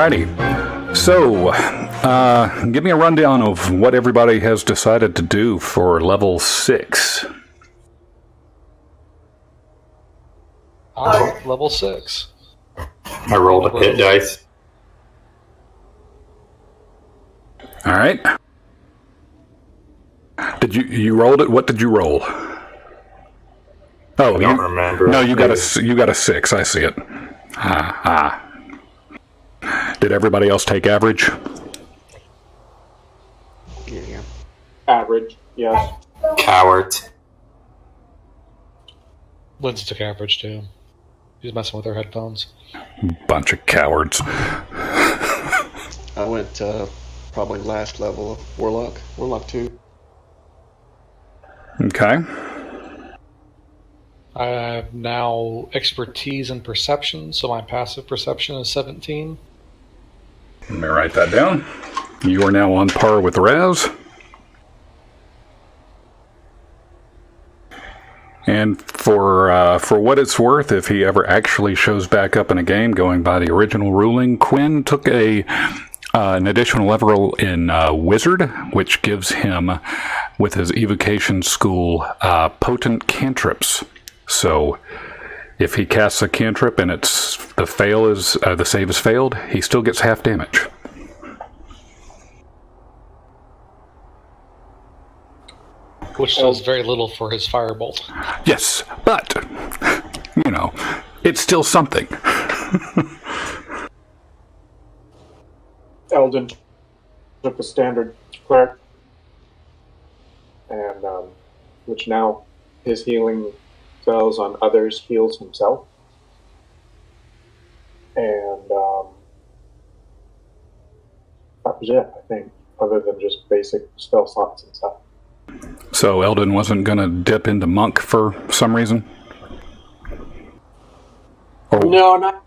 Alrighty. So, give me a rundown of what everybody has decided to do for level 6. Level 6. I rolled a hit dice. Alright. Did you rolled it? What did you roll? Oh, I don't remember. No, you got a 6. I see it. Did everybody else take average? Yeah. Average, yes. Cowards. Lindsay took average too. She's messing with her headphones. Bunch of cowards. I went probably last level of Warlock. Warlock 2. Okay. I have now expertise in perception, so my passive perception is 17. Let me write that down. You are now on par with Raz. And for what it's worth, if he ever actually shows back up in a game going by the original ruling, Quinn took an additional level in Wizard, which gives him, with his evocation school, potent cantrips. So, if he casts a cantrip and the save is failed, he still gets half damage. Which does very little for his firebolt. Yes, but, it's still something. Eldon took a standard cleric, and which now his healing spells on others heals himself. And that was it, I think, other than just basic spell slots and stuff. So Eldon wasn't going to dip into monk for some reason? No, not.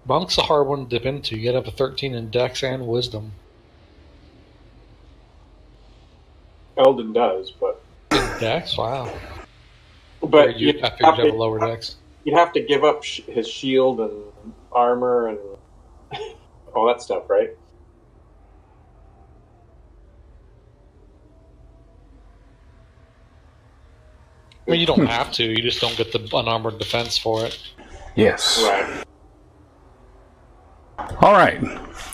Monk's a hard one to dip into. You get up to 13 in Dex and Wisdom. Eldon does, but. In Dex? Wow. But I figured you'd have a lower Dex. You'd have to give up his shield and armor and all that stuff, right? I mean, you don't have to. You just don't get the unarmored defense for it. Yes. Right. All right.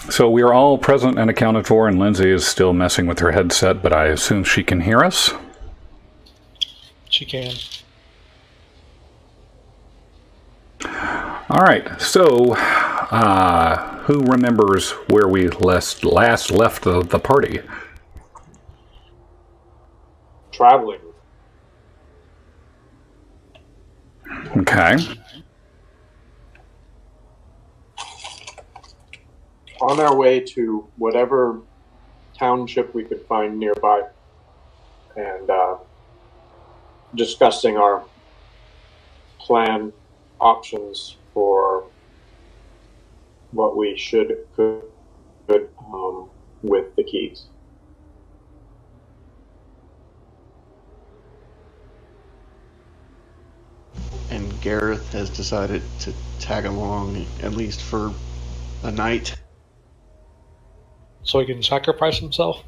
So we are all present and accounted for, and Lindsay is still messing with her headset, but I assume she can hear us. She can. All right. So, who remembers where we last left the party? Traveling. Okay. On our way to whatever township we could find nearby, and discussing our plan options for what we could with the keys. And Gareth has decided to tag along, at least for a night. So he can sacrifice himself?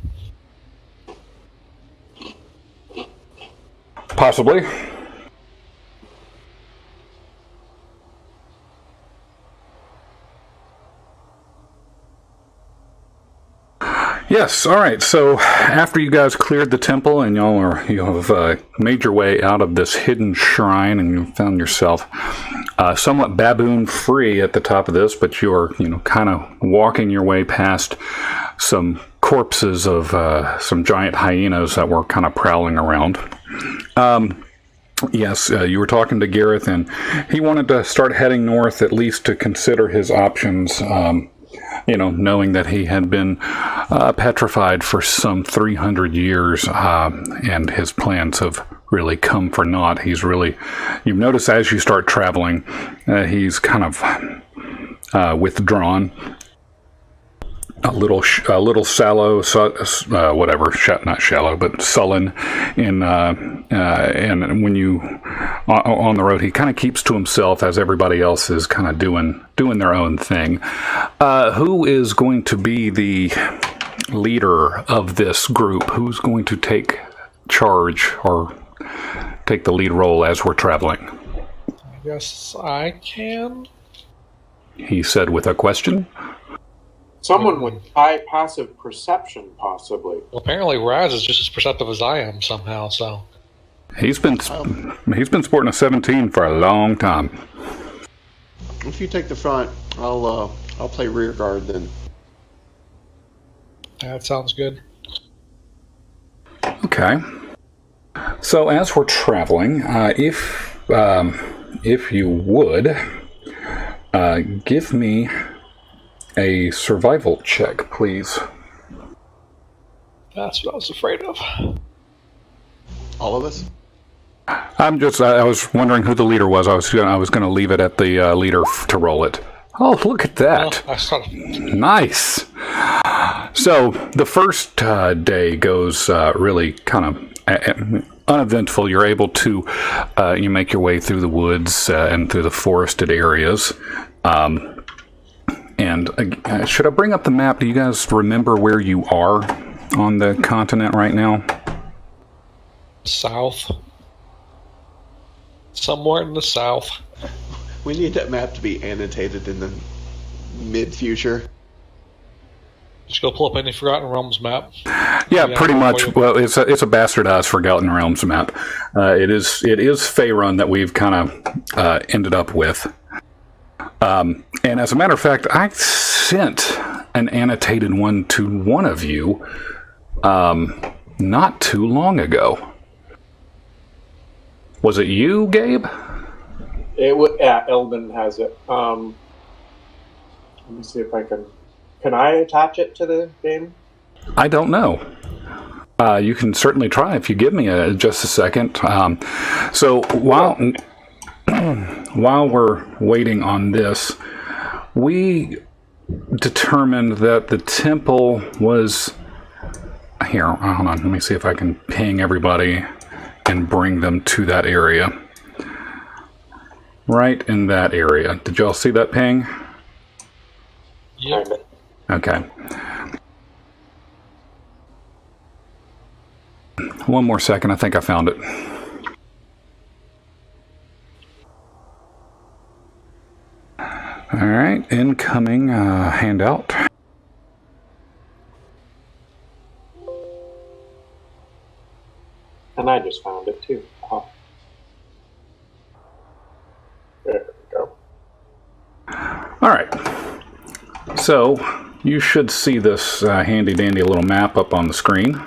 Possibly. Yes, all right. So after you guys cleared the temple and you have made your way out of this hidden shrine, and you found yourself somewhat baboon free at the top of this, but you're kind of walking your way past some corpses of some giant hyenas that were kind of prowling around. Yes, you were talking to Gareth, and he wanted to start heading north at least to consider his options. Knowing that he had been petrified for some 300 years, and his plans have really come for naught. You've noticed as you start traveling, he's kind of withdrawn, a little sallow, not shallow, but sullen. And when you on the road. He kind of keeps to himself as everybody else is kind of doing their own thing. Who is going to be the leader of this group? Who's going to take charge or take the lead role as we're traveling? I guess I can. He said with a question. Someone with high passive perception, possibly. Well, apparently Raz is just as perceptive as I am somehow, so... He's been sporting a 17 for a long time. If you take the front, I'll play rear guard then. That sounds good. Okay. So as we're traveling, if you would give me a survival check, please. That's what I was afraid of. All of us? I was wondering who the leader was. I was going to leave it at the leader to roll it. Oh, look at that. Well, I started. Nice. So the first day goes really kind of uneventful. You're able to you make your way through the woods and through the forested areas. And should I bring up the map? Do you guys remember where you are on the continent right now? South. Somewhere in the south. We need that map to be annotated in the mid-future. Just go pull up any Forgotten Realms map. Yeah, pretty much. Well, it's a bastardized Forgotten Realms map. It is Faerun that we've kind of ended up with. And as a matter of fact, I sent an annotated one to one of you not too long ago. Was it you, Gabe? Yeah, Eldon has it. Let me see if I can. Can I attach it to the game? I don't know. You can certainly try if you give me just a second. So while we're waiting on this, we determined that the temple was here. Hold on. Let me see if I can ping everybody and bring them to that area. Right in that area. Did y'all see that ping? Yep. Okay. One more second. I think I found it. All right. Incoming handout. And I just found it too. Oh. There we go. All right. So you should see this handy dandy little map up on the screen.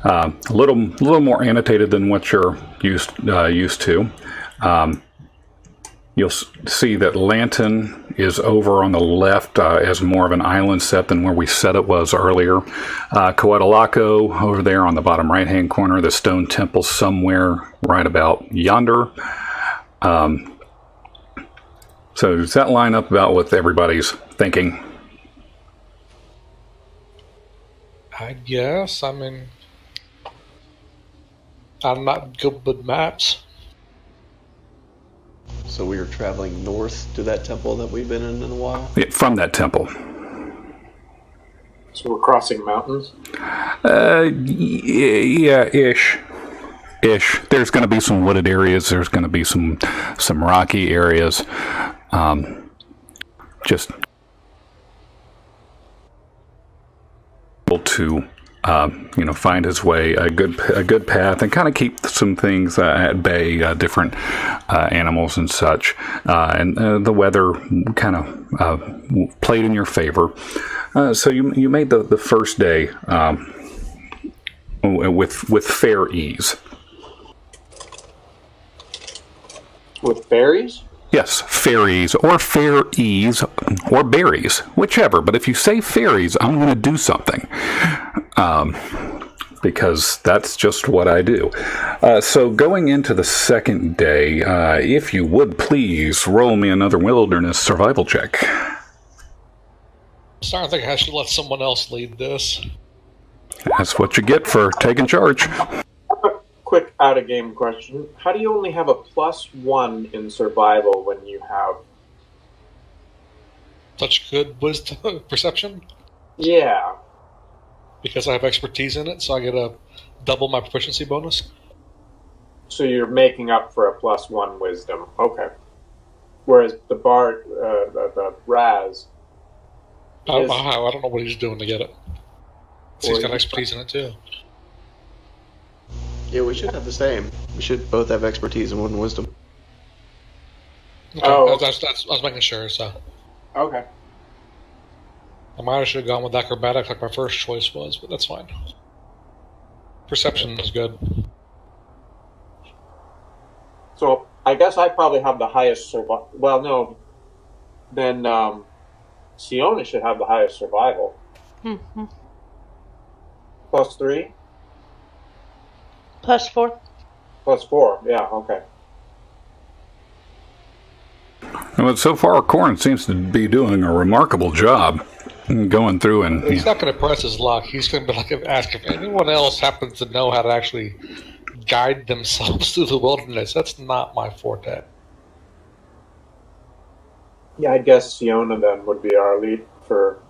A little more annotated than what you're used to. You'll see that Lanton is over on the left as more of an island set than where we said it was earlier. Coetalako over there on the bottom right-hand corner. The stone temple somewhere right about yonder. So does that line up about what everybody's thinking? I guess. I mean, I'm not good with maps. So we are traveling north to that temple that we've been in a while? Yeah, from that temple. So we're crossing mountains? Yeah, ish. There's going to be some wooded areas. There's going to be some rocky areas. Just to find his way a good path and kind of keep some things at bay, different animals and such. And the weather kind of played in your favor. So you made the first day with fair ease. With berries? Yes, fairies, or fair ease, or berries, whichever. But if you say fairies, I'm going to do something. Because that's just what I do. So going into the second day, if you would please roll me another wilderness survival check. I'm starting to think I should let someone else lead this. That's what you get for taking charge. Quick out-of-game question. How do you only have a +1 in survival when you have... Such good wisdom perception? Yeah. Because I have expertise in it, so I get a double my proficiency bonus. So you're making up for a +1 wisdom. Okay. Whereas the bard, the Raz... I don't know how. I don't know what he's doing to get it. So he's got expertise in it, too. Yeah, we should have the same. We should both have expertise and 1 wisdom. Okay. Oh. I was making sure, so... Okay. I might have should have gone with acrobatics like my first choice was, but that's fine. Perception is good. So I guess I probably have the highest survival. Well, no. Then Siona should have the highest survival. Mm-hmm. +3? +4. +4, yeah, okay. Well, so far, Corn seems to be doing a remarkable job going through and... He's not going to press his luck. He's going to be like, ask if anyone else happens to know how to actually guide themselves through the wilderness. That's not my forte. Yeah, I guess Siona then would be our lead for...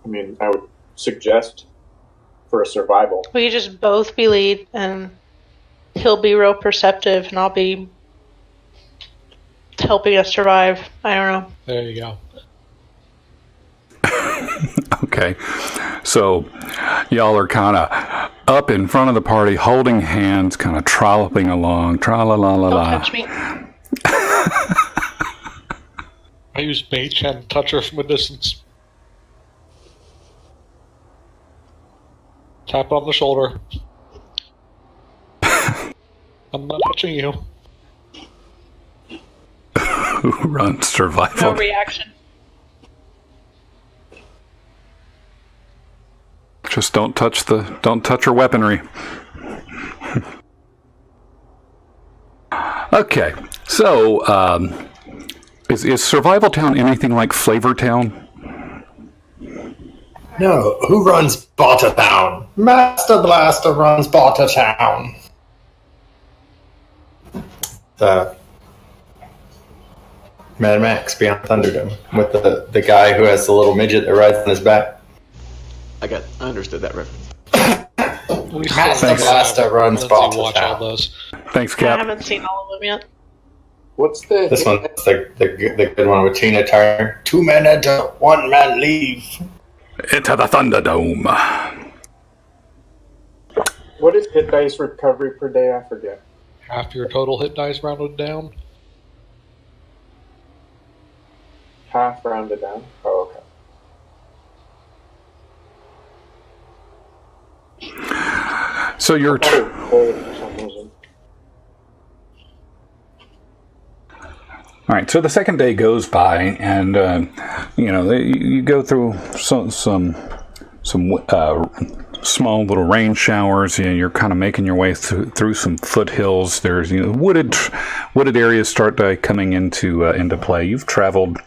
I mean, I would suggest for a survival. We could just both be lead, and he'll be real perceptive, and I'll be helping us survive. I don't know. There you go. Okay, so y'all are kind of up in front of the party, holding hands, kind of trolloping along, tra-la-la-la-la. Don't touch me. I use mage hand to touch her from a distance. Tap on the shoulder. I'm not touching you. Who runs survival? No reaction. Just don't touch her weaponry. Okay, so is Survival Town anything like Flavor Town? No, who runs Botta Town? Master Blaster runs Botta Town. The Mad Max Beyond Thunderdome with the guy who has the little midget that rides on his back. I understood that reference. Master Blaster runs Botta watch Town. all those. Thanks, I Cap. haven't seen all of them yet. What's the... This one's the good one with Tina Turner. 2 men enter, 1 man leave. Into the Thunderdome. What is hit dice recovery per day? I forget. Half your total hit dice rounded down. Half rounded down? Oh, okay. So you're... Cold for some reason. All right, so the second day goes by, and you go through some small little rain showers. You're kind of making your way through some foothills. There's wooded areas start coming into play. You've traveled,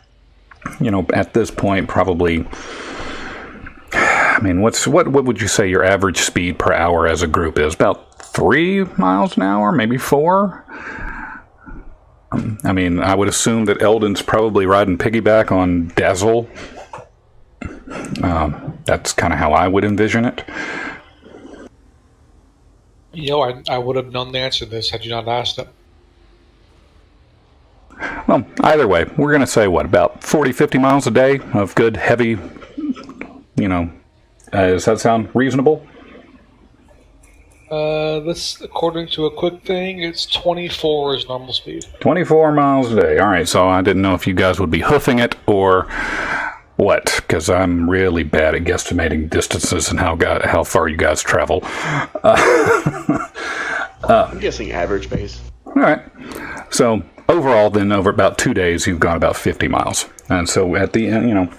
at this point probably. I mean, what would you say your average speed per hour as a group is? About 3 miles an hour, maybe 4. I mean, I would assume that Eldon's probably riding piggyback on Dazzle. That's kind of how I would envision it. I would have known the answer to this had you not asked it. Well, either way, we're going to say, about 40, 50 miles a day of good, heavy, does that sound reasonable? This, according to a quick thing, it's 24 is normal speed. 24 miles a day. All right, so I didn't know if you guys would be hoofing it or what, because I'm really bad at guesstimating distances and how far you guys travel. I'm guessing average pace. All right. So overall, then, over about 2 days, you've gone about 50 miles. And so at the end,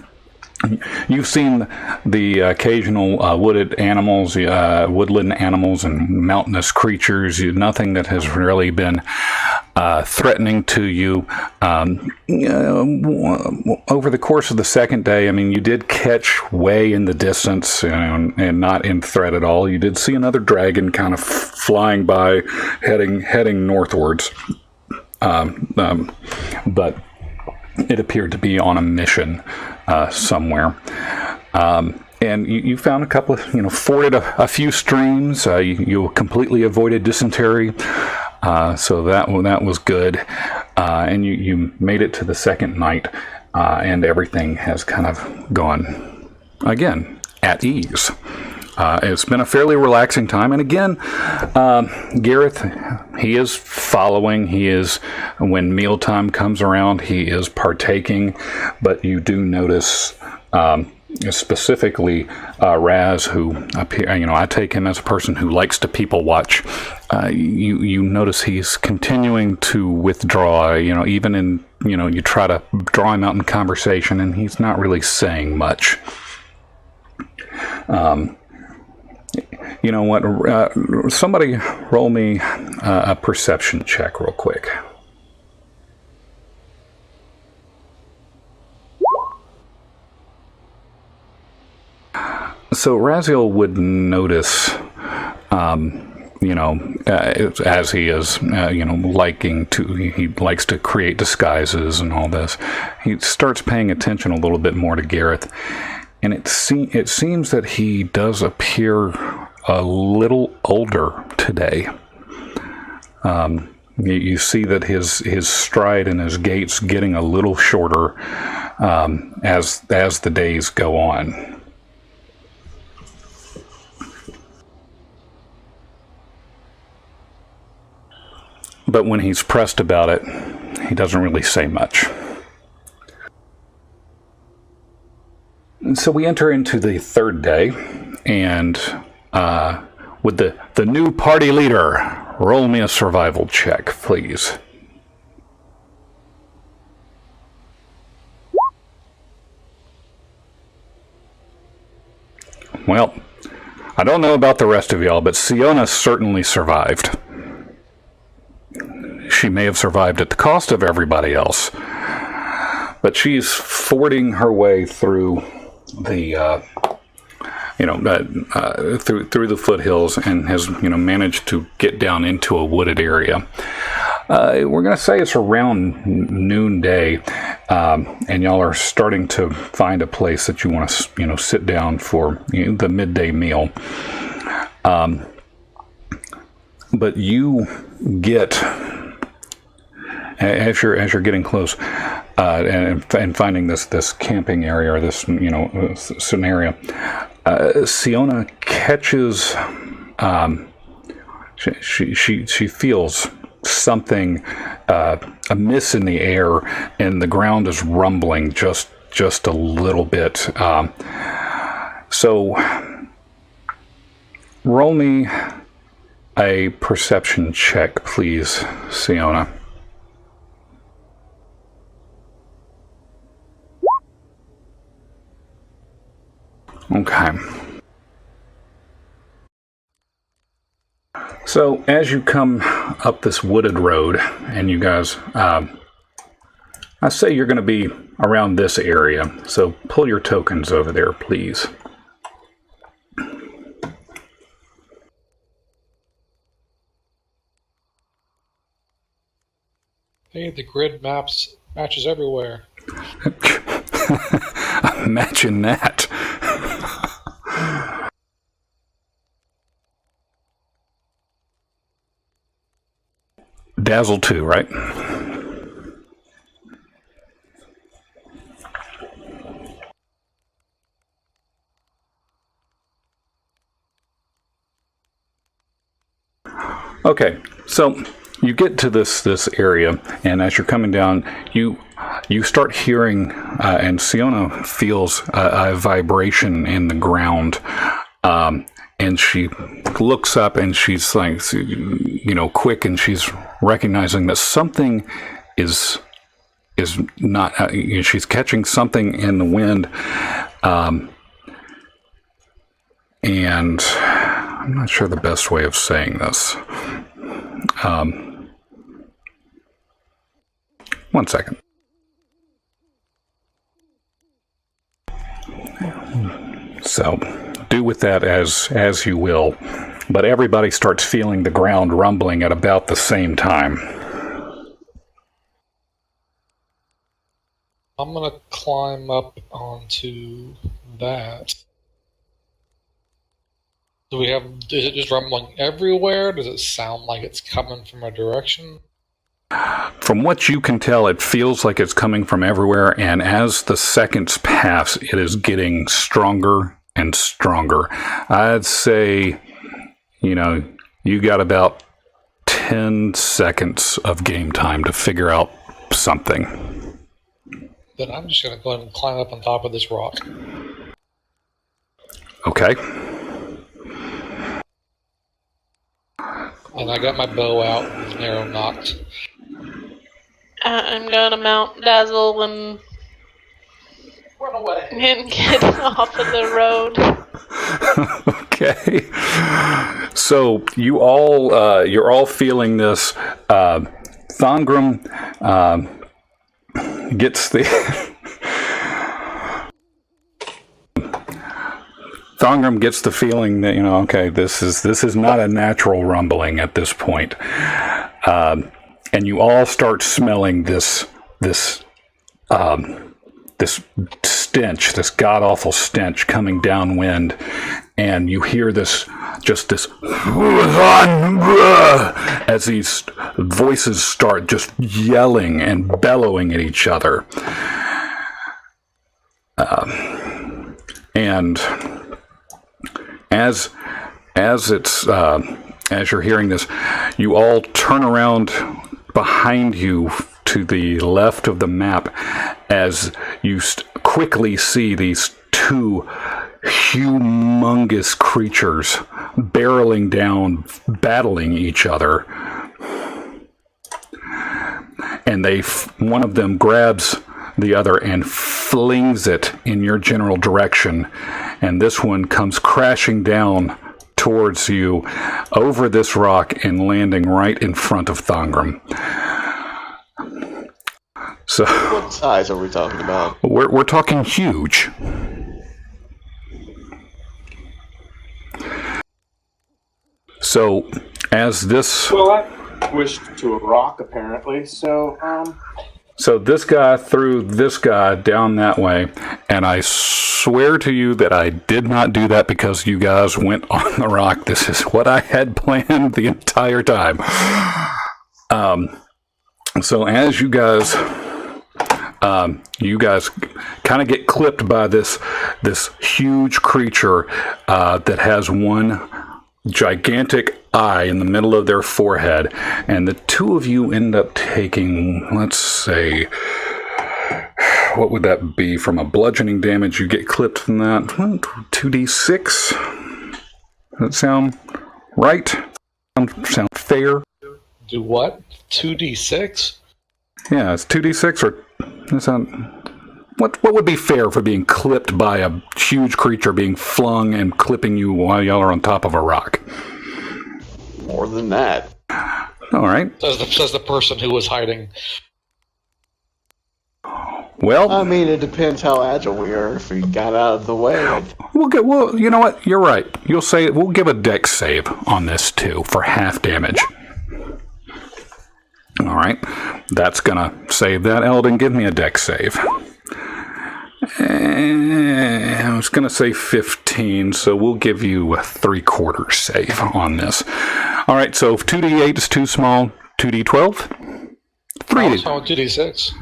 you've seen the occasional woodland animals and mountainous creatures. Nothing that has really been threatening to you. Over the course of the second day, I mean, you did catch way in the distance, and not in threat at all. You did see another dragon kind of flying by, heading northwards. But it appeared to be on a mission somewhere. And you found a couple of, forded a few streams. You completely avoided dysentery, so that was good. And you made it to the second night, and everything has kind of gone, again, at ease. It's been a fairly relaxing time. And again, Gareth, he is following. He is, when mealtime comes around, he is partaking. But you do notice, specifically, Raz, who I take him as a person who likes to people watch. You notice he's continuing to withdraw. Even in you try to draw him out in conversation, and he's not really saying much. You know what? Somebody roll me a perception check real quick. So Raziel would notice, as he is, he likes to create disguises and all this. He starts paying attention a little bit more to Gareth. And it seems that he does appear a little older today. You see that his stride and his gait's getting a little shorter as the days go on. But when he's pressed about it, he doesn't really say much. So we enter into the third day, and with the new party leader, roll me a survival check, please. Well, I don't know about the rest of y'all, but Siona certainly survived. She may have survived at the cost of everybody else, but she's fording her way through the through the foothills, and has managed to get down into a wooded area. We're going to say it's around noonday, and y'all are starting to find a place that you want to sit down for the midday meal. But you get, as you're getting close, and finding this camping area, or this scenario, Siona catches. She feels something amiss in the air, and the ground is rumbling just a little bit. So roll me a perception check, please, Siona. Okay. So as you come up this wooded road, and you guys, I say you're going to be around this area, so pull your tokens over there, please. Hey, the grid matches everywhere. Imagine that. Dazzle 2, right? Okay, so you get to this area, and as you're coming down, you start hearing, and Siona feels a vibration in the ground, and she looks up, and she's like, quick, and she's recognizing that something is not. She's catching something in the wind, and I'm not sure the best way of saying this. 1 second. So, do with that as you will. But everybody starts feeling the ground rumbling at about the same time. I'm going to climb up onto that. Is it just rumbling everywhere? Does it sound like it's coming from a direction? From what you can tell, it feels like it's coming from everywhere, and as the seconds pass, it is getting stronger and stronger. I'd say, you got about 10 seconds of game time to figure out something. Then I'm just going to go ahead and climb up on top of this rock. Okay. And I got my bow out with an arrow knocked. I'm gonna mount Dazzle and Run away. and get off of the road. Okay. So you're all feeling this. Thongrim gets the Thongrim gets the feeling that okay, this is not a natural rumbling at this point, and you all start smelling this stench, this god awful stench coming downwind, and you hear this as these voices start just yelling and bellowing at each other, and as you're hearing this, you all turn around behind you to the left of the map as you quickly see these two humongous creatures barreling down, battling each other. And one of them grabs the other and flings it in your general direction. And this one comes crashing down towards you over this rock and landing right in front of Thongrim. So, what size are we talking about? We're talking huge. So, as this... Well, I squished to a rock, apparently, so, So this guy threw this guy down that way, and I swear to you that I did not do that because you guys went on the rock. This is what I had planned the entire time. So as you guys kind of get clipped by this huge creature that has one gigantic eye in the middle of their forehead, and the two of you end up taking, let's say, what would that be from a bludgeoning damage? You get clipped from that 2d6. Does that sound right? Sound fair? Do what? 2d6? Yeah, it's 2d6, or is that... What would be fair for being clipped by a huge creature being flung and clipping you while y'all are on top of a rock? More than that. All right. Says the person who was hiding. Well, I mean, it depends how agile we are. If we got out of the way, well, you know what? You're right. You'll say we'll give a dex save on this too for half damage. All right. That's gonna save that. Eldon, give me a dex save. I was going to say 15, so we'll give you a 3/4 save on this. All right, so if 2d8 is too small, 2d12? 2d6.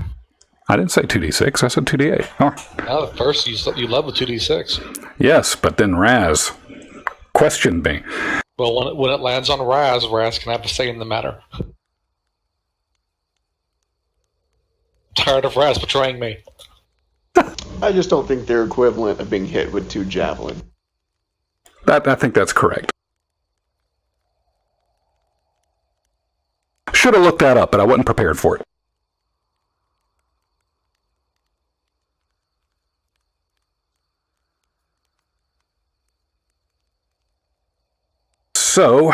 I didn't say 2d6, I said 2d8. All right. Now, at first, you love the 2d6. Yes, but then Raz questioned me. Well, when it lands on Raz can have a say in the matter. Tired of Raz betraying me. I just don't think they're equivalent of being hit with 2 javelin. I think that's correct. Should have looked that up, but I wasn't prepared for it. So,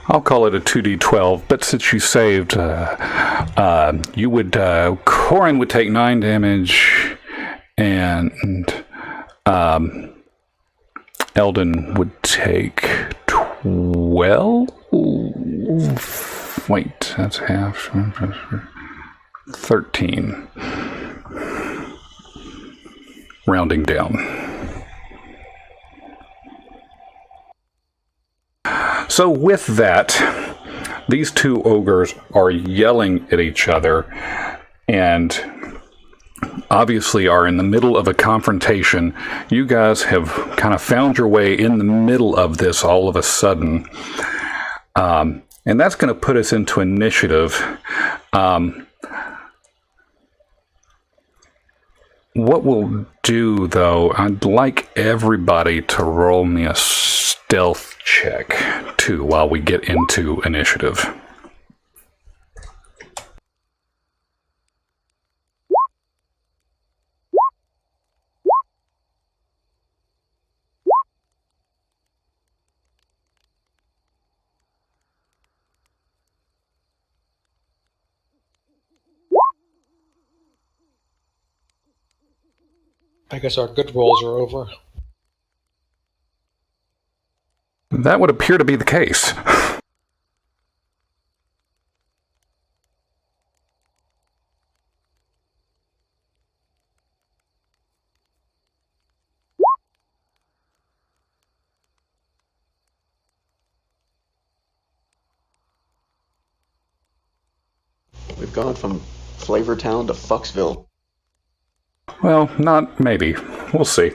I'll call it a 2d12, but since you saved, you would, Corin would take 9 damage, and Eldon would take 12? Wait, that's half. 13. Rounding down. So with that, these two ogres are yelling at each other and obviously are in the middle of a confrontation. You guys have kind of found your way in the middle of this all of a sudden. And that's going to put us into initiative. What we'll do, though, I'd like everybody to roll me a stealth check, too, while we get into initiative. I guess our good rolls are over. That would appear to be the case. We've gone from Flavortown to Fucksville. Well, not maybe. We'll see.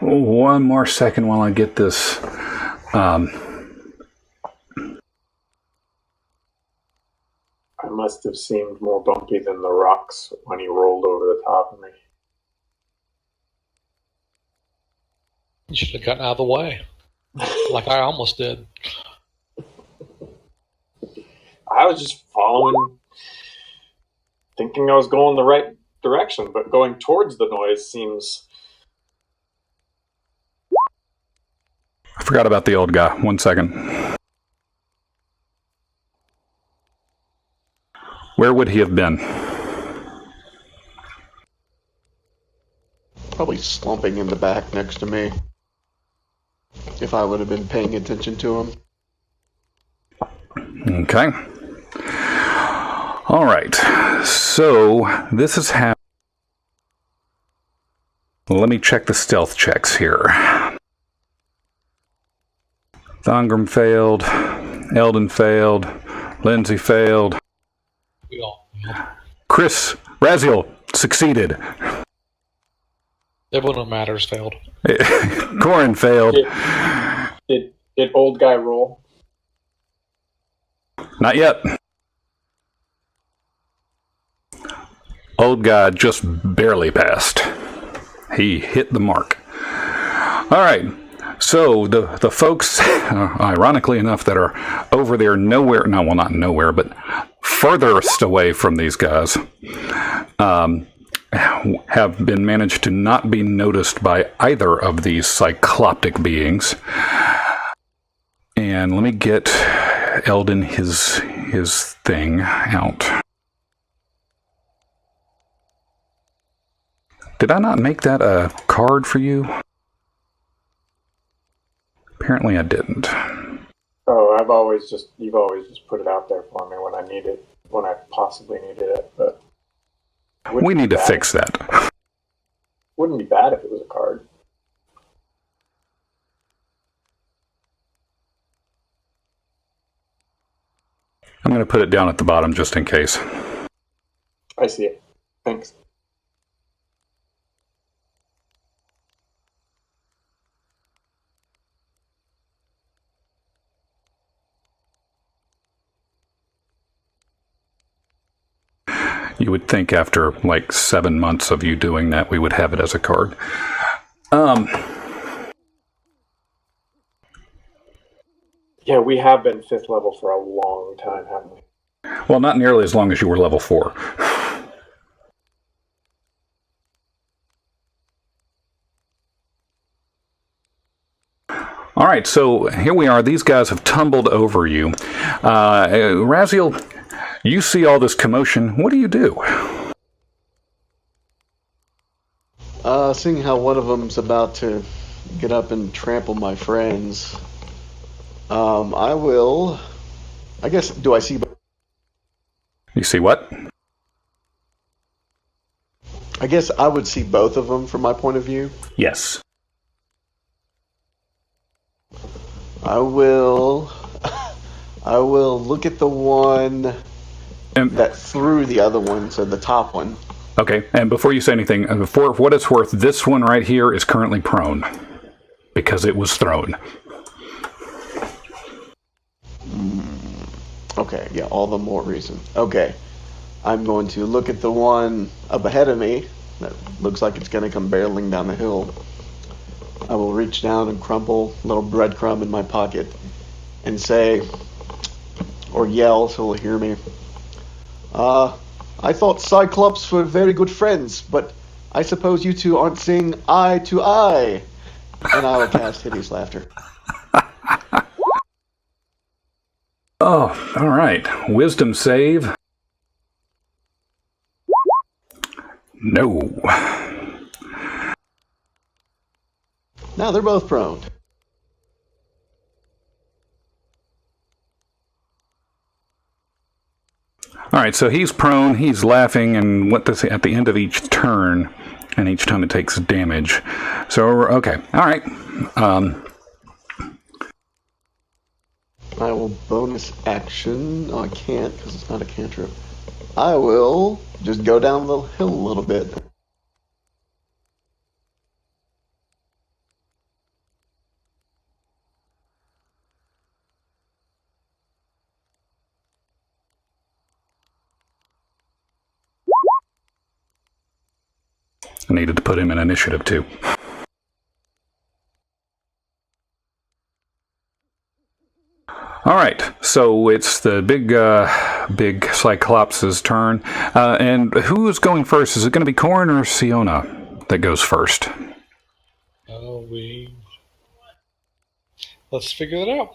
One more second while I get this. I must have seemed more bumpy than the rocks when he rolled over the top of me. You should have gotten out of the way. Like I almost did. I was just following, thinking I was going the right direction, but going towards the noise seems... I forgot about the old guy. 1 second. Where would he have been? Probably slumping in the back next to me. If I would have been paying attention to him. Okay. All right. So this is how. Let me check the stealth checks here. Thongrim failed. Eldon failed. Lindsay failed. We all. Chris Raziel succeeded. Everyone who matters failed. Corin failed. Did old guy roll? Not yet. Old guy just barely passed. He hit the mark. All right. So the folks, ironically enough, that are over there nowhere, no, well, not nowhere, but furthest away from these guys, have been managed to not be noticed by either of these cycloptic beings. And let me get Eldon his thing out. Did I not make that a card for you? Apparently I didn't. Oh, you've always just put it out there for me when I need it, when I possibly needed it, but... We need to fix that. Wouldn't be bad if it was a card. I'm going to put it down at the bottom just in case. I see it. Thanks. You would think after like 7 months of you doing that, we would have it as a card. Yeah, we have been 5th level for a long time, haven't we? Well, not nearly as long as you were level 4. All right, so here we are. These guys have tumbled over you. Raziel, you see all this commotion. What do you do? Seeing how one of them's about to get up and trample my friends, I will. I guess. Do I see? You see what? I guess I would see both of them from my point of view. Yes. I will. I will look at the one that threw the other one, so the top one. Okay, and before you say anything, for what it's worth, this one right here is currently prone because it was thrown. Okay, yeah, all the more reason. Okay, I'm going to look at the one up ahead of me that looks like it's going to come barreling down the hill. I will reach down and crumple a little breadcrumb in my pocket and say, or yell so he'll hear me, I thought Cyclops were very good friends, but I suppose you two aren't seeing eye to eye. And I will cast Hideous Laughter. Oh, all right. Wisdom save. No. Now they're both prone. All right, so he's prone, he's laughing, and what does he, at the end of each turn, and each time it takes damage. So, okay, all right. I will bonus action. Oh, I can't because it's not a cantrip. I will just go down the hill a little bit. I needed to put him in initiative, too. All right, so it's the big Cyclops' turn. And who is going first? Is it going to be Corin or Siona that goes first? Let's figure that out.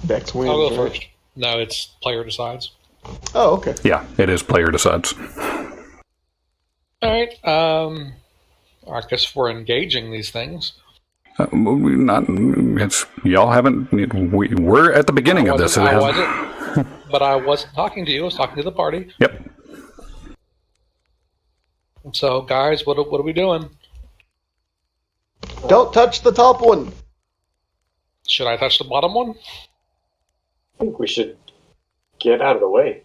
Dex wins. I'll go right? first. No, it's player decides. Oh, okay. Yeah, it is player decides. All right. I guess we're engaging these things. Y'all haven't. We're at the beginning of this. I wasn't, but I wasn't talking to you. I was talking to the party. Yep. So, guys, what are we doing? Don't touch the top one. Should I touch the bottom one? I think we should get out of the way.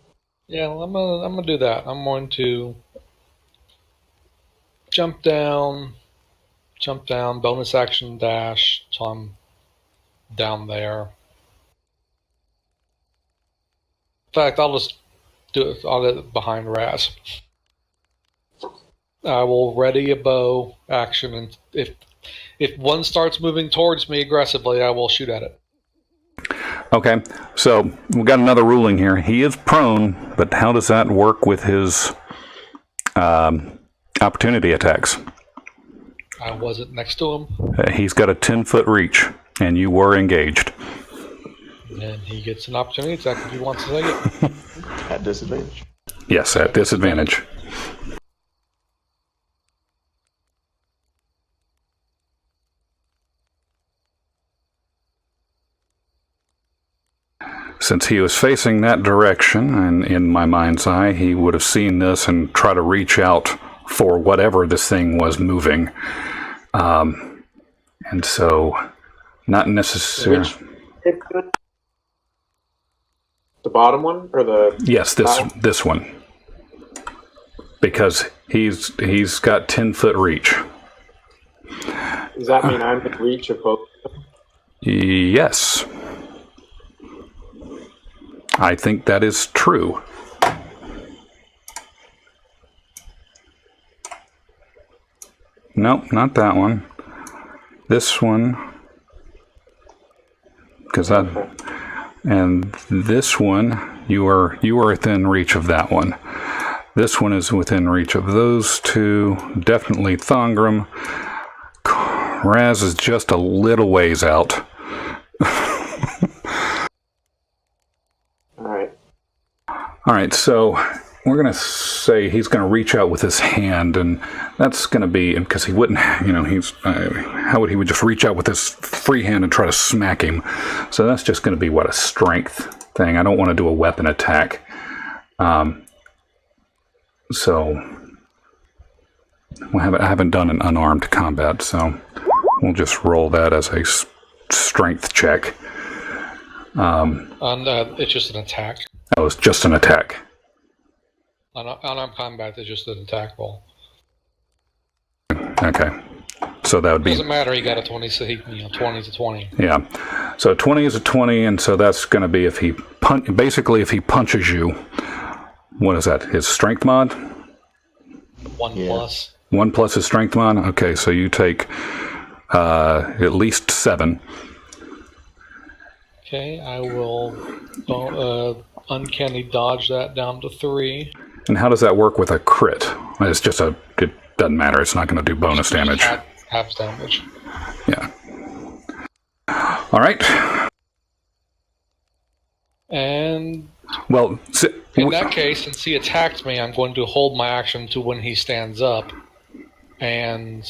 Yeah, I'm gonna do that. I'm going to jump down, bonus action dash, so I'm down there. In fact, I'll just do it behind Raz. I will ready a bow action, and if one starts moving towards me aggressively, I will shoot at it. Okay, so we've got another ruling here. He is prone, but how does that work with his opportunity attacks? I wasn't next to him. He's got a 10-foot reach, and you were engaged. And he gets an opportunity attack if he wants to take it. At disadvantage. Yes, at disadvantage. Since he was facing that direction, and in my mind's eye, he would have seen this and try to reach out for whatever this thing was moving. And so, not necessarily... The bottom one or the Yes, this one, because he's got 10-foot reach. Does that mean I'm in reach of both? Yes, I think that is true. Nope, not that one. This one. because and this one you are within reach of that one. This one is within reach of those two. Definitely Thongrim. Raz is just a little ways out. All right, so we're going to say he's going to reach out with his hand, and that's going to be, because he wouldn't, how would he would just reach out with his free hand and try to smack him? So that's just going to be, a strength thing. I don't want to do a weapon attack. So I haven't done an unarmed combat, so we'll just roll that as a strength check. It's just an attack. That was just an attack. Unarmed combat is just an attack roll. Okay. So that would be... Doesn't matter, he got a 20, so 20 to 20. Yeah. So 20 is a 20, and so that's going to be if he punches you. What is that? His strength mod? 1 plus. 1 plus his strength mod? Okay, so you take at least 7. Okay, I will uncanny dodge that down to 3. And how does that work with a crit? It's just it doesn't matter. It's not going to do bonus damage. Half damage. Yeah. All right. And well, in that case, since he attacked me, I'm going to hold my action to when he stands up. And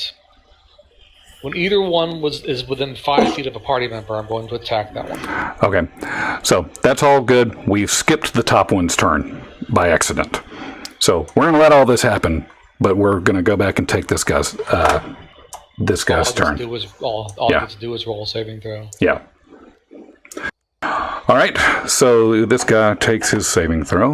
when either one is within 5 feet of a party member, I'm going to attack that one. Okay. So that's all good. We've skipped the top one's turn by accident. So we're going to let all this happen, but we're going to go back and take this guy's turn. All I have to do is roll a saving throw. Yeah. All right. So this guy takes his saving throw.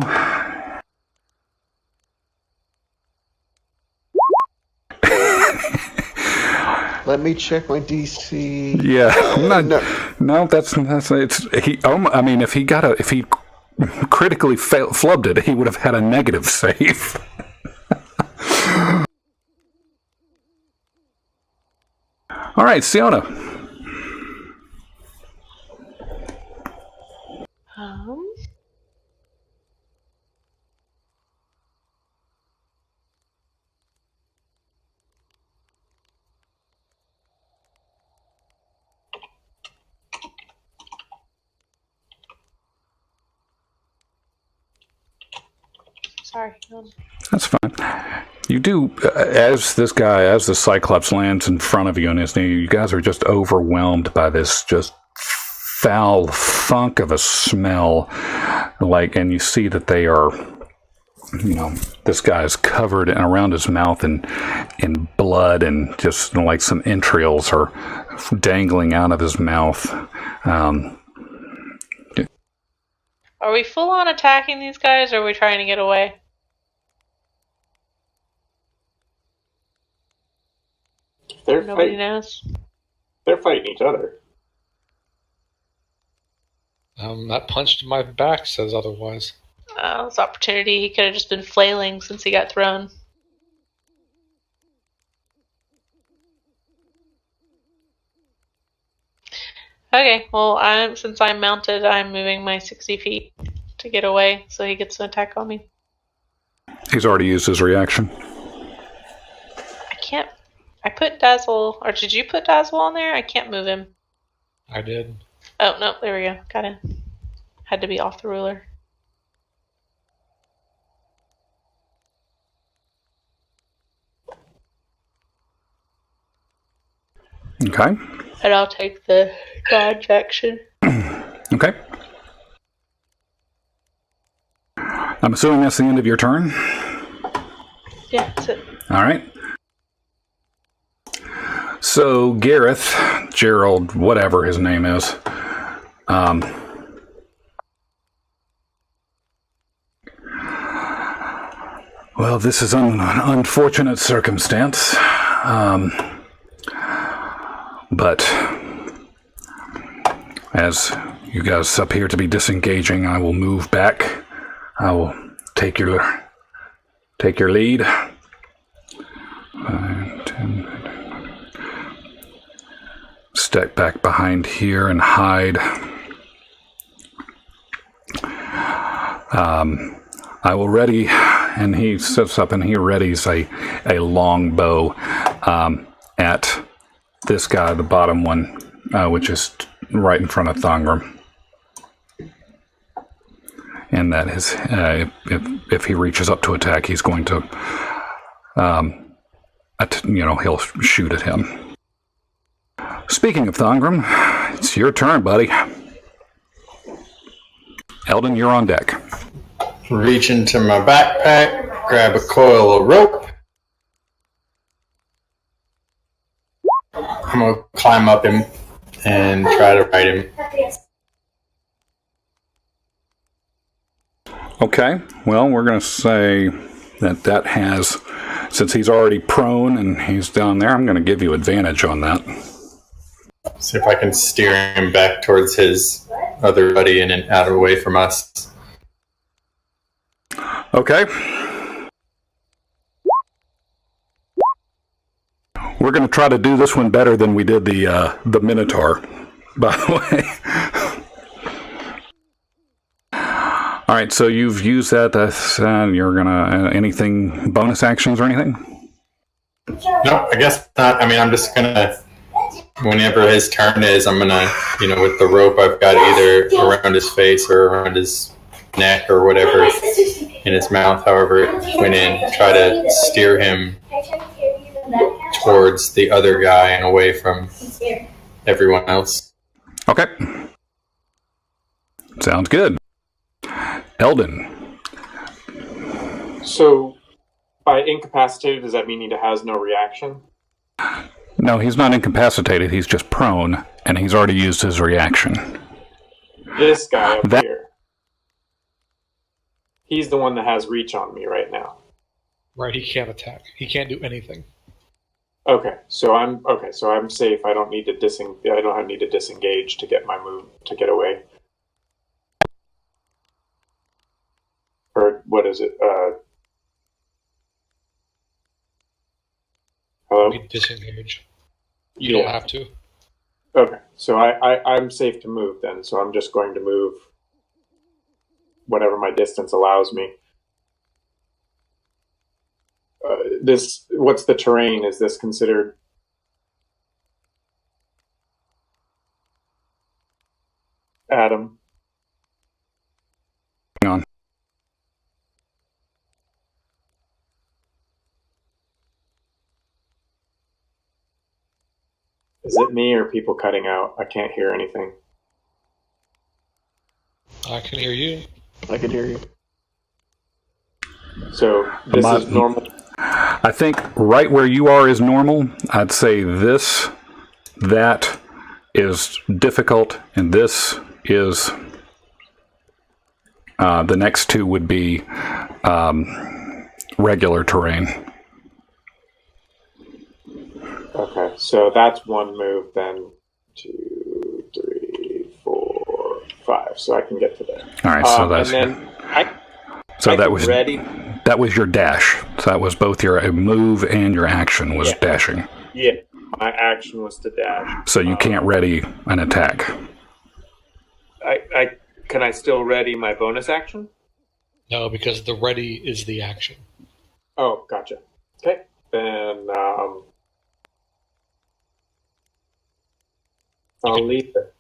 Let me check my DC. Yeah, no, that's it's he. I mean, if he critically flubbed it, he would have had a negative save. All right, Siona. Sorry. That's fine. You do, as the Cyclops lands in front of you on his knee, you guys are just overwhelmed by this just foul funk of a smell. And you see that they are, this guy is covered around his mouth in blood, and just like some entrails are dangling out of his mouth. Are we full on attacking these guys, or are we trying to get away? Nobody knows. They're fighting each other. That punch to my back says otherwise. This opportunity, he could have just been flailing since he got thrown. Okay, well, since I'm mounted, I'm moving my 60 feet to get away, so he gets an attack on me. He's already used his reaction. I put Dazzle, or did you put Dazzle on there? I can't move him. I did. Oh, no, there we go. Got him. Had to be off the ruler. Okay. And I'll take the dodge action. Okay. I'm assuming that's the end of your turn? Yeah, that's it. All right. So Gareth, Gerald, whatever his name is, well, this is an unfortunate circumstance, but as you guys appear to be disengaging, I will move back. I will take your lead. 5, 10, step back behind here and hide. I will ready, and he sits up and he readies a long bow at this guy, the bottom one, which is right in front of Thongram. And that is, if he reaches up to attack, he's going to, he'll shoot at him. Speaking of Thongram, it's your turn, buddy. Eldon, you're on deck. Reach into my backpack, grab a coil of rope. I'm going to climb up him and try to ride him. Okay, well, we're going to say that has, since he's already prone and he's down there, I'm going to give you advantage on that. See if I can steer him back towards his other buddy and out away from us. Okay. We're going to try to do this one better than we did the Minotaur, by the way. All right, so you've used that. You're going to... anything, bonus actions or anything? No, I guess not. I mean, I'm just going to... Whenever his turn is, I'm going to, with the rope I've got either around his face or around his neck or whatever in his mouth, however it went in, try to steer him towards the other guy and away from everyone else. Okay. Sounds good. Eldon. So, by incapacitated, does that mean he has no reaction? No, he's not incapacitated. He's just prone, and he's already used his reaction. This guy up here. He's the one that has reach on me right now. Right, he can't attack. He can't do anything. Okay, so I'm safe. I don't need to disengage to get my move to get away. Or what is it? Hello? We disengage. You don't have to. Okay, so I'm safe to move then. So I'm just going to move whatever my distance allows me. What's the terrain? Is this considered? Adam? Hang on. Is it me or people cutting out? I can't hear anything. I can hear you. I can hear you. So this is normal. I think right where you are is normal. I'd say that is difficult, and this is the next two would be regular terrain. Okay, so that's one move then. 2, 3, 4, 5. So I can get to there. All right, so that's... And then that was your dash. So that was both your move and your action was dashing. Yeah, my action was to dash. So you can't ready an attack. Can I still ready my bonus action? No, because the ready is the action. Oh, gotcha. Okay, then I'll leave it.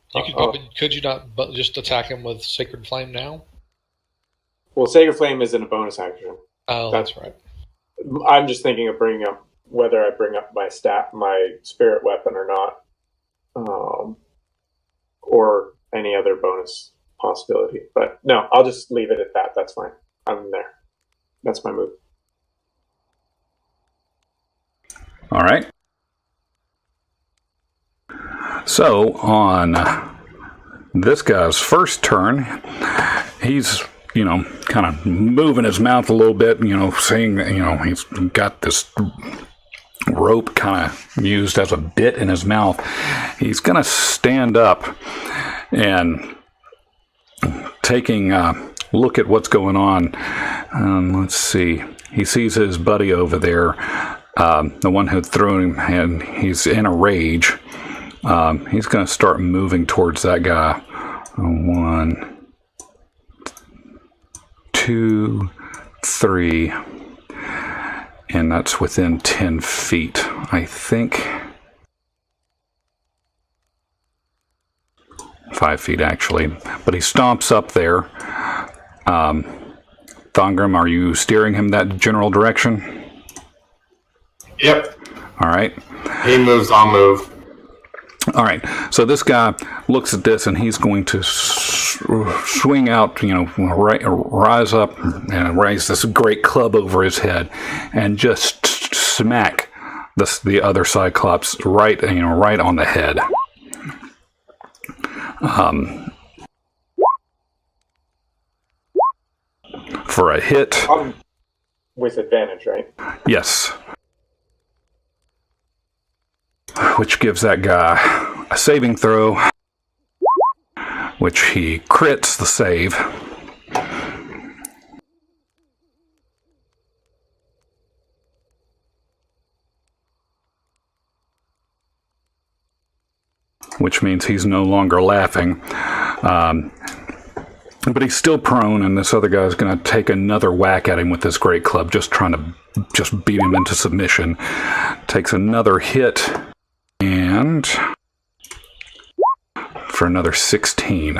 Could you not just attack him with Sacred Flame now? Well, Sacred Flame isn't a bonus action. Oh, that's right. I'm just thinking of bringing up whether I bring up my spirit weapon or not, or any other bonus possibility. But no, I'll just leave it at that. That's fine. I'm there. That's my move. All right. So on this guy's first turn, he's kind of moving his mouth a little bit, saying that, he's got this rope kind of used as a bit in his mouth. He's going to stand up and taking a look at what's going on. Let's see. He sees his buddy over there, the one who threw him, and he's in a rage. He's going to start moving towards that guy. 1, 2, 3, and that's within 10 feet, I think. 5 feet, actually. But he stomps up there. Thongrim, are you steering him that general direction? Yep. All right. He moves, I'll move. All right. So this guy looks at this, and he's going to swing out, rise up and raise this great club over his head, and just smack the other Cyclops right on the head. For a hit. With advantage, right? Yes. Which gives that guy a saving throw, which he crits the save. Which means he's no longer laughing. But he's still prone, and this other guy's going to take another whack at him with this great club, just trying to beat him into submission. Takes another hit, and for another 16.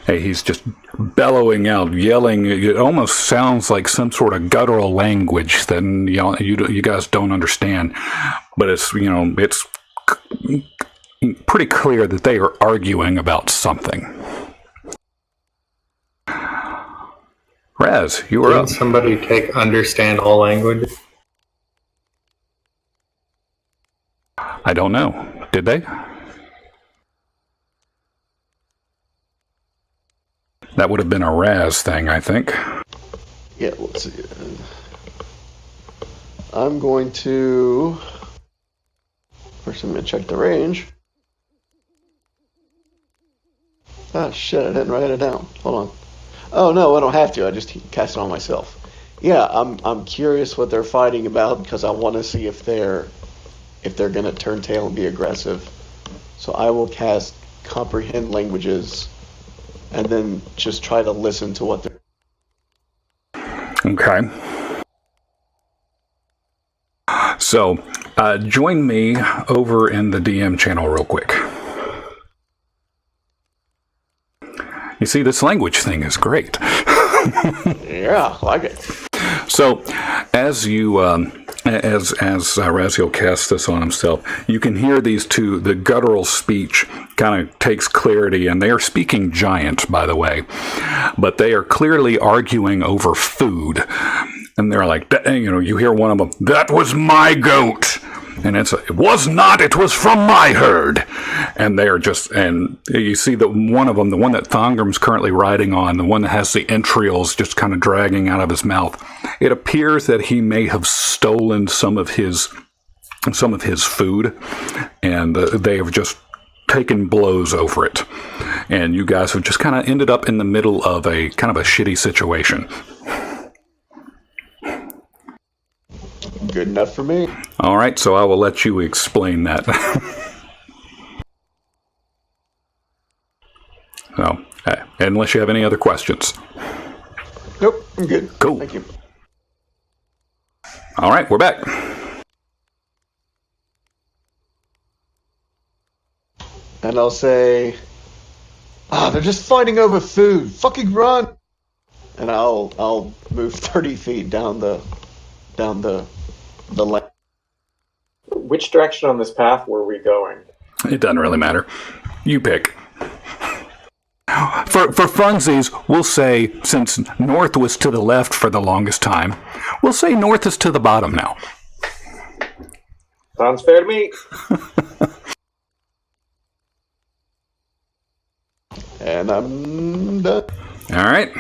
Hey, he's just bellowing out, yelling. It almost sounds like some sort of guttural language that you guys don't understand. But it's pretty clear that they are arguing about something. Raz, you were up. Didn't somebody take understand all language? I don't know. Did they? That would have been a Raz thing, I think. Yeah, let's see. I'm going to... First, I'm going to check the range. Ah, shit, I didn't write it down. Hold on. Oh, no, I don't have to. I just cast it on myself. Yeah, I'm curious what they're fighting about, because I want to see if they're going to turn tail and be aggressive. So I will cast Comprehend Languages, and then just try to listen to what they're... Okay. So, join me over in the DM channel real quick. You see, this language thing is great. Yeah, I like it. So, as you, as Raziel casts this on himself, you can hear these two, the guttural speech kind of takes clarity, and they are speaking giant, by the way, but they are clearly arguing over food. And they're like, you hear one of them, "That was my goat." And it was not, it was from my herd. And they are just, and you see that one of them, the one that Thongrim's currently riding on, the one that has the entrails just kind of dragging out of his mouth, it appears that he may have stolen some of his food, and they have just taken blows over it. And you guys have just kind of ended up in the middle of a kind of a shitty situation. Good enough for me. All right, so I will let you explain that. So, unless you have any other questions. Nope, I'm good. Cool. Thank you. All right, we're back. And I'll say, they're just fighting over food. Fucking run! And I'll move 30 feet down the lane. Which direction on this path were we going? It doesn't really matter. You pick. For funsies, we'll say, since north was to the left for the longest time, we'll say north is to the bottom now. Sounds fair to me. And I'm done. All right.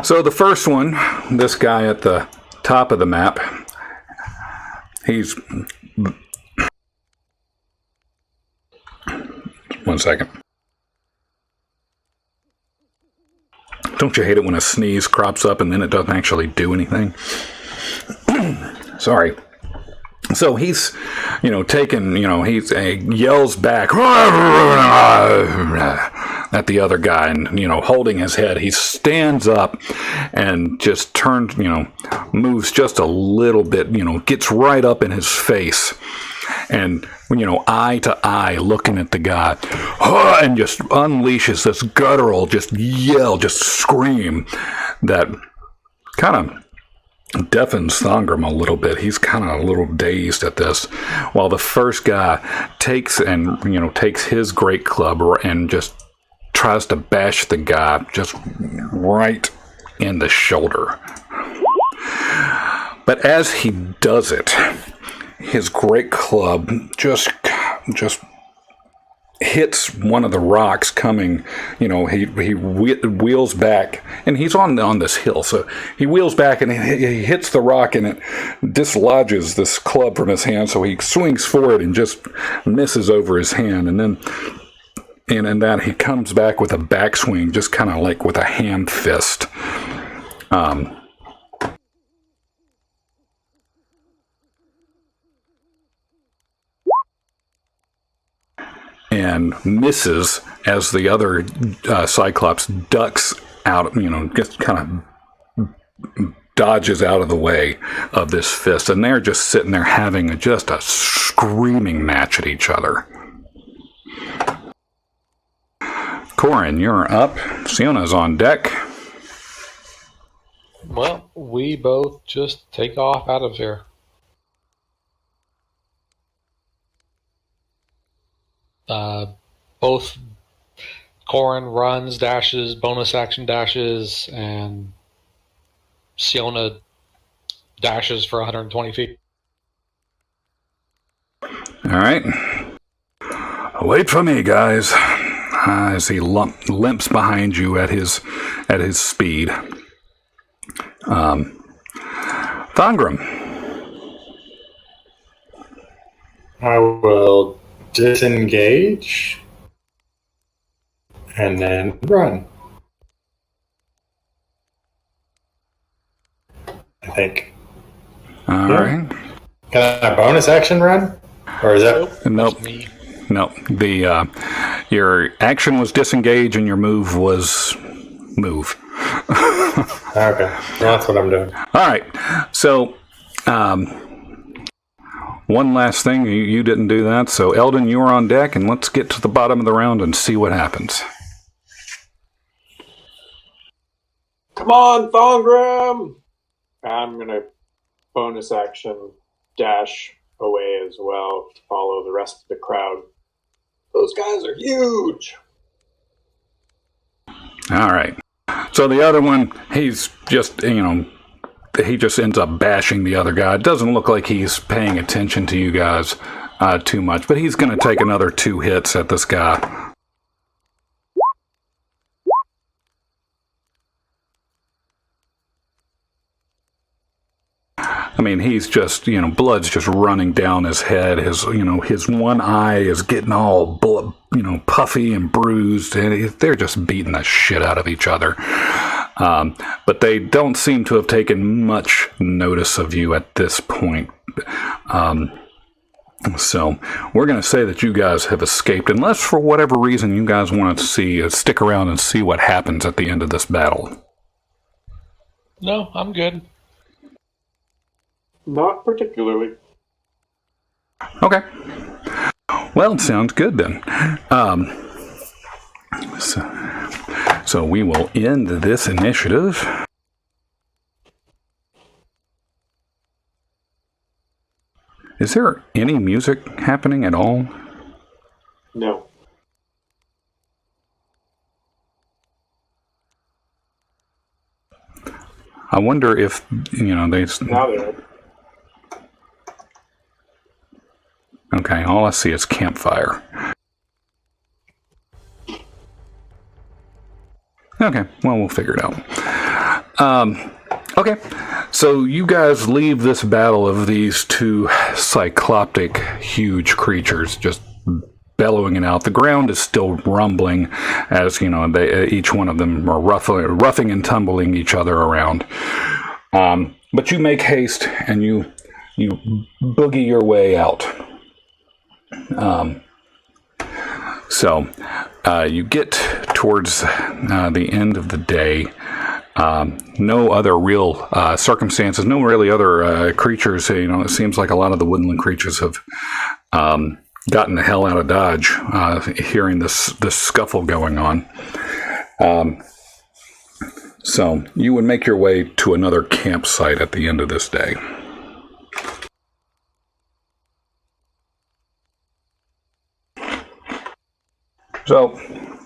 So the first one, this guy at the top of the map, he's... One second. Don't you hate it when a sneeze crops up and then it doesn't actually do anything? Sorry. So he's, taken, he yells back at the other guy and, holding his head. He stands up and just turns, moves just a little bit, gets right up in his face and, eye to eye looking at the guy and just unleashes this guttural, just yell, just scream that kind of deafens Thongrim a little bit. He's kind of a little dazed at this, while the first guy takes his great club and just tries to bash the guy just right in the shoulder. But as he does it, his great club just hits one of the rocks coming, he wheels back, and he's on this hill, so he wheels back and he hits the rock and it dislodges this club from his hand, so he swings forward and just misses over his hand, and then in that he comes back with a backswing, just kind of like with a hand fist. And misses as the other Cyclops ducks out, just kind of dodges out of the way of this fist. And they're just sitting there having just a screaming match at each other. Corin, you're up. Siona's on deck. Well, we both just take off out of here. Both Corin runs, dashes, bonus action dashes, and Siona dashes for 120 feet. All right. Wait for me, guys. As he limps behind you at his speed. Thongrim. I will disengage and then run. I think. All right. Can I bonus action run? Or is that... Nope. No. Your action was disengage and your move was move. Okay. That's what I'm doing. All right. So, one last thing. You didn't do that. So, Eldon, you're on deck, and let's get to the bottom of the round and see what happens. Come on, Thongrim! I'm going to bonus action dash away as well to follow the rest of the crowd. Those guys are huge! All right. So the other one, he's just, he just ends up bashing the other guy. It doesn't look like he's paying attention to you guys too much, but he's going to take another 2 hits at this guy. I mean, he's just, blood's just running down his head. His one eye is getting all, puffy and bruised, and they're just beating the shit out of each other. But they don't seem to have taken much notice of you at this point. So we're going to say that you guys have escaped, unless for whatever reason you guys want to stick around and see what happens at the end of this battle. No, I'm good. Not particularly. Okay. Well, it sounds good then. So we will end this initiative. Is there any music happening at all? No. I wonder if, they... Now they're... Okay, all I see is campfire. Okay, well, we'll figure it out. Okay, so you guys leave this battle of these 2 cycloptic huge creatures just bellowing it out. The ground is still rumbling as, each one of them are roughing and tumbling each other around. But you make haste and you you boogie your way out. So you get towards the end of the day. No other real circumstances, no really other creatures. It seems like a lot of the woodland creatures have gotten the hell out of Dodge, hearing this scuffle going on. So you would make your way to another campsite at the end of this day. So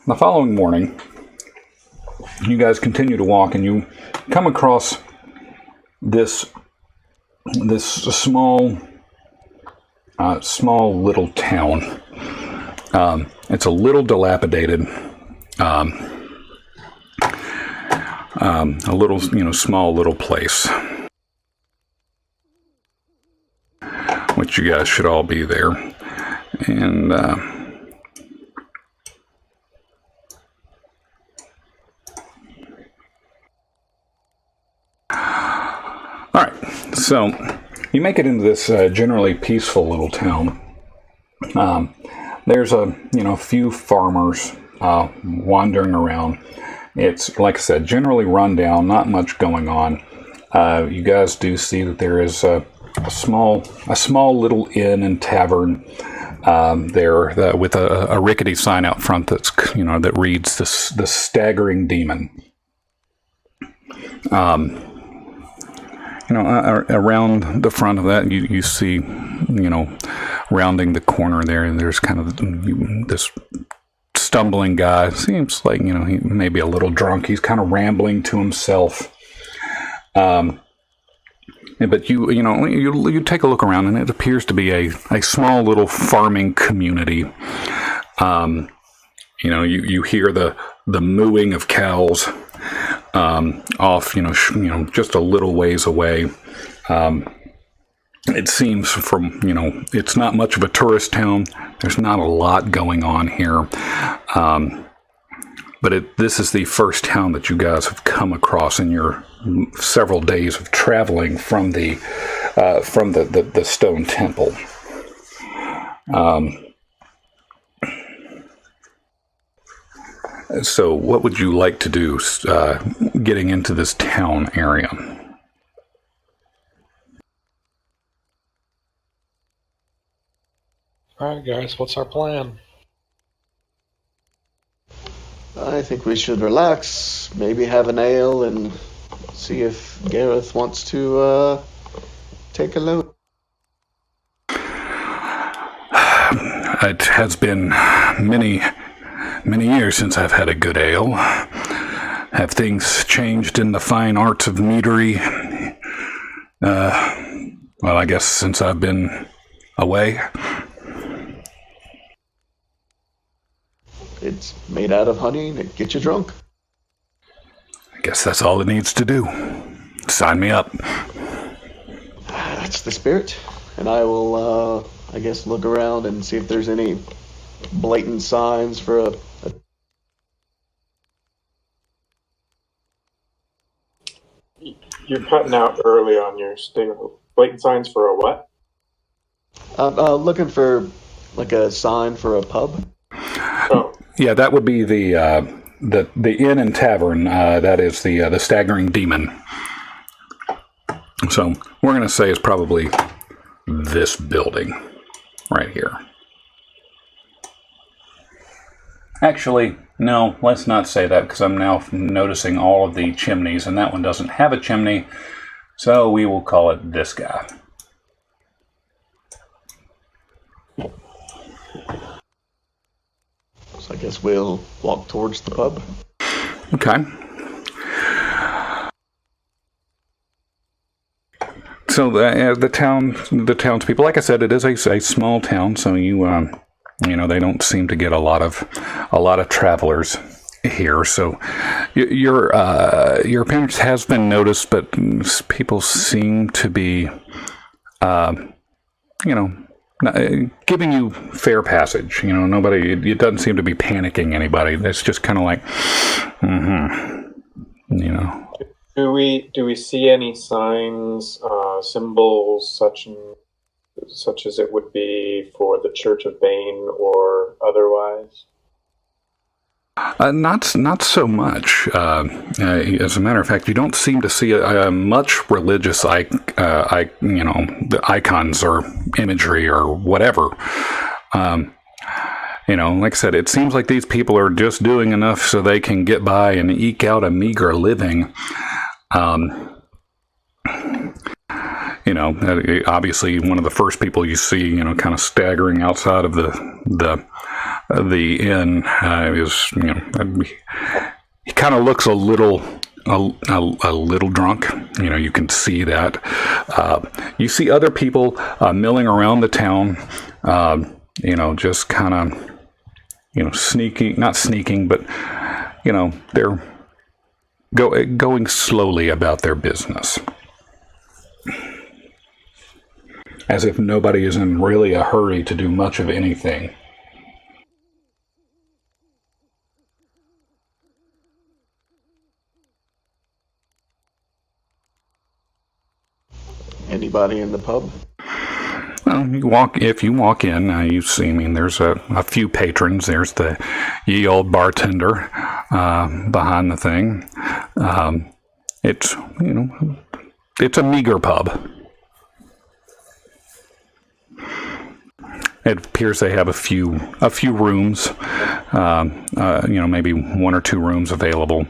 the following morning, you guys continue to walk, and you come across this small little town. It's a little dilapidated. A little, small little place, which you guys should all be there. And all right, so you make it into this generally peaceful little town. There's a few farmers wandering around. It's, like I said, generally run down, not much going on. You guys do see that there is a small little inn and tavern there with a rickety sign out front that's that reads the Staggering Demon. Around the front of that, you see, rounding the corner there, and there's kind of this stumbling guy. Seems like, he may be a little drunk. He's kind of rambling to himself. But you take a look around, and it appears to be a small little farming community. You hear the mooing of cows off, just a little ways away. It seems from, it's not much of a tourist town. There's not a lot going on here. But this is the first town that you guys have come across in your several days of traveling from the stone temple. So what would you like to do getting into this town area? All right, guys, what's our plan? I think we should relax, maybe have an ale, and see if Gareth wants to take a load. It has been many years since I've had a good ale. Have things changed in the fine arts of meadery? Well, I guess since I've been away. It's made out of honey and it gets you drunk. I guess that's all it needs to do. Sign me up. That's the spirit. And I will, I guess, look around and see if there's any blatant signs for a You're cutting out early on your stinger. Blatant signs for a what? looking for like a sign for a pub. Oh, Yeah, that would be the inn and tavern. That is the Staggering Demon. So we're going to say it's probably this building right here. Actually, no, let's not say that, because I'm now noticing all of the chimneys, and that one doesn't have a chimney, so we will call it this guy. So I guess we'll walk towards the pub. Okay. So the townspeople, like I said, it is a small town, so they don't seem to get a lot of travelers here. So your appearance has been noticed, but people seem to be, giving you fair passage. Nobody. It doesn't seem to be panicking anybody. It's just kind of like, Do we see any signs symbols such as it would be for the Church of Bane or otherwise? Not so much. As a matter of fact, you don't seem to see much religious, the icons or imagery or whatever. Like I said, it seems like these people are just doing enough so they can get by and eke out a meager living. Obviously, one of the first people you see, kind of staggering outside of the inn is, he kind of looks a little drunk. You can see that. You see other people milling around the town. Just kind of, sneaking, not sneaking, but they're going slowly about their business. As if nobody is in really a hurry to do much of anything. Anybody in the pub? Well, if you walk in, you see, there's a few patrons. There's the ye old bartender behind the thing. It's a meager pub. It appears they have a few rooms, maybe one or two rooms available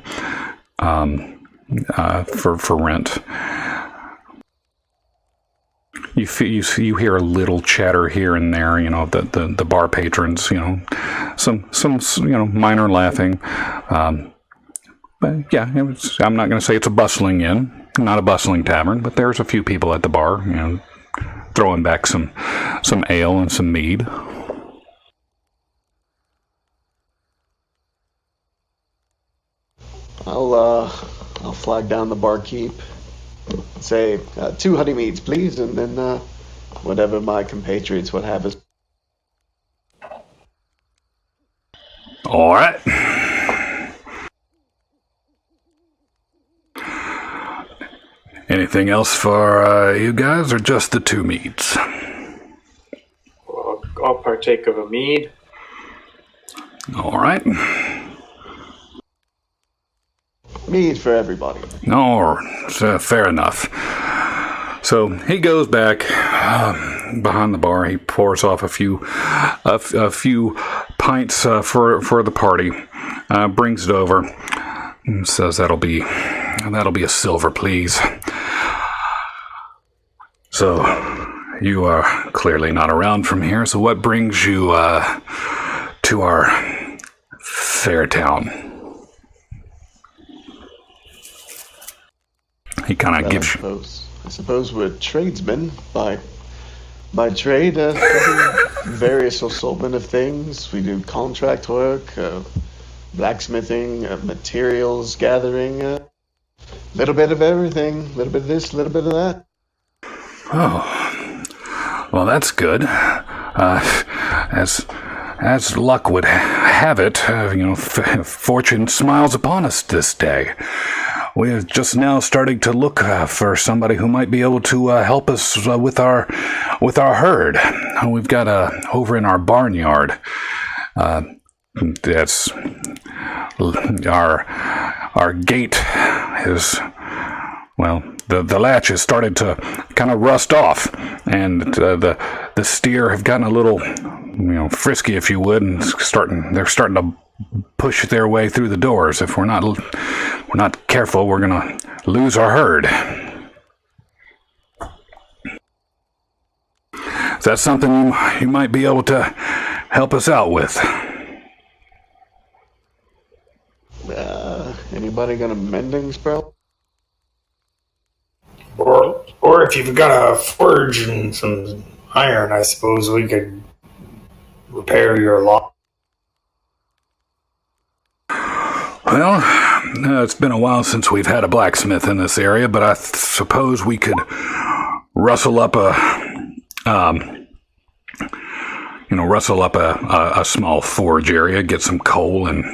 for rent. You hear a little chatter here and there, the bar patrons, some minor laughing. But yeah, I'm not going to say it's a bustling inn, not a bustling tavern, but there's a few people at the bar, throwing back some ale and some mead. I'll flag down the barkeep. Say 2 honey meads, please, and then whatever my compatriots would have is. All right. Anything else for you guys, or just the 2 meads? Well, I'll partake of a mead. All right. Mead for everybody. No, fair enough. So he goes back behind the bar. He pours off a few pints for the party. Brings it over and says, "That'll be a silver, please." So you are clearly not around from here. So what brings you to our fair town? He kind of gives you. I suppose we're tradesmen by trade. Various assortment of things. We do contract work, blacksmithing, materials gathering. Little bit of everything. A little bit of this, a little bit of that. Oh, well, that's good. As luck would have it, fortune smiles upon us this day. We are just now starting to look for somebody who might be able to help us with our herd. We've got over in our barnyard. That's our gate is, well, the latch has started to kind of rust off, and the steer have gotten a little frisky, if you would, and they're starting to push their way through the doors. If we're not careful, we're gonna lose our herd. Is that something you might be able to help us out with? Anybody got a mending spell? Or if you've got a forge and some iron, I suppose we could repair your lock. Well, it's been a while since we've had a blacksmith in this area, but I suppose we could rustle up a small forge area, get some coal, and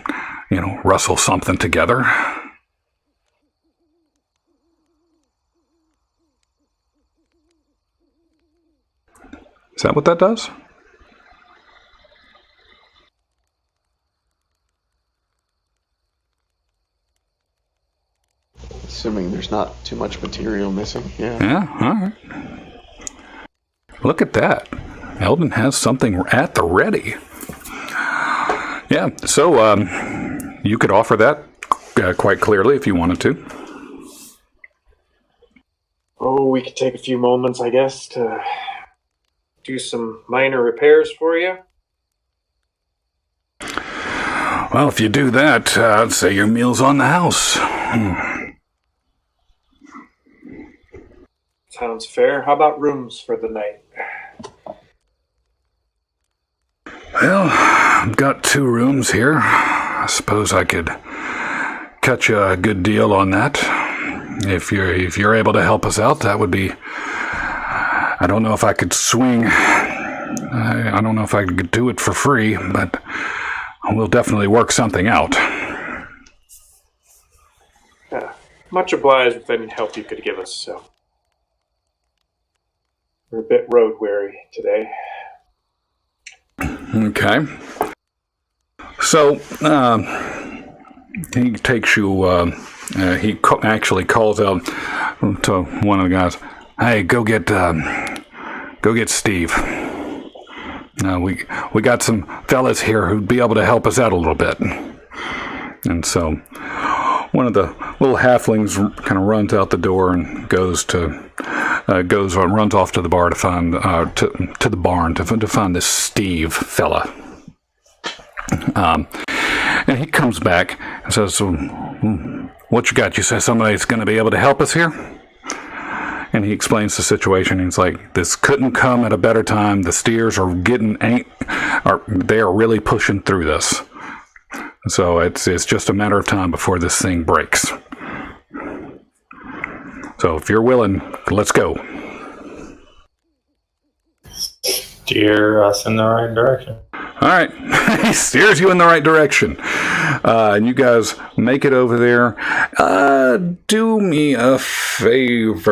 rustle something together. Is that what that does? Assuming there's not too much material missing. Yeah. Yeah, all right. Look at that. Eldon has something at the ready. Yeah, so you could offer that quite clearly if you wanted to. Oh, we could take a few moments, I guess, to do some minor repairs for you. Well, if you do that, I'd say your meal's on the house. Sounds fair. How about rooms for the night? Well, I've got 2 rooms here. I suppose I could cut you a good deal on that. If you're able to help us out, that would be... I don't know if I could swing... I don't know if I could do it for free, but we'll definitely work something out. Yeah, much obliged with any help you could give us, so... We're a bit road weary today. Okay. So, he takes you, actually calls out to one of the guys, "Hey, go get Steve. We got some fellas here who'd be able to help us out a little bit." And so, one of the little halflings kind of runs out the door and runs off to the bar to find to the barn to find this Steve fella. And he comes back and says, "What you got? You say somebody's going to be able to help us here?" And he explains the situation. He's like, "This couldn't come at a better time. The steers are they are really pushing through this. So it's just a matter of time before this thing breaks. So if you're willing, let's go." Steer us in the right direction. All right. He steers you in the right direction. And you guys make it over there. Do me a favor,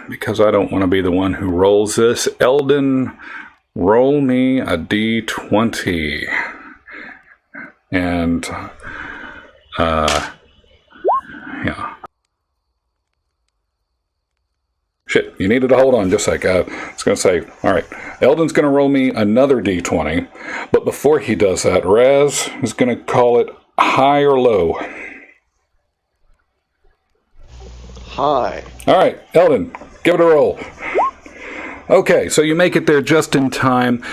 because I don't want to be the one who rolls this. Eldon, roll me a d20. And, yeah. Shit, you needed to hold on just a sec. I was going to say, all right, Eldon's going to roll me another d20, but before he does that, Raz is going to call it high or low. High. All right, Eldon, give it a roll. Okay, so you make it there just in time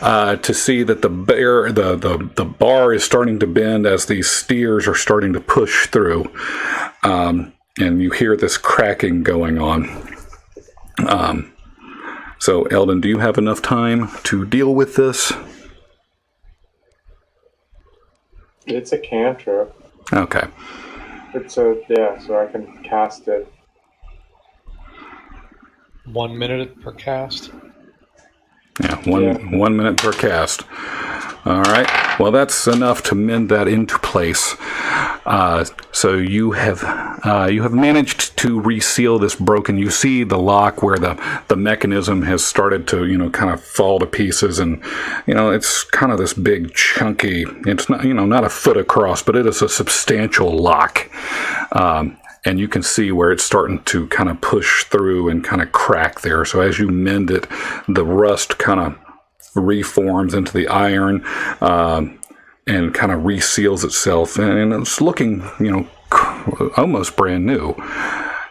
to see that the bar is starting to bend as these steers are starting to push through, and you hear this cracking going on. So, Eldon, do you have enough time to deal with this? It's a cantrip. Okay. So I can cast it. 1 minute per cast. Yeah, one minute per cast. All right. Well, that's enough to mend that into place. So you have managed to reseal this broken. You see the lock where the mechanism has started to kind of fall to pieces, and it's kind of this big chunky. It's not not a foot across, but it is a substantial lock. And you can see where it's starting to kind of push through and kind of crack there. So as you mend it, the rust kind of reforms into the iron and kind of reseals itself. And it's looking, almost brand new.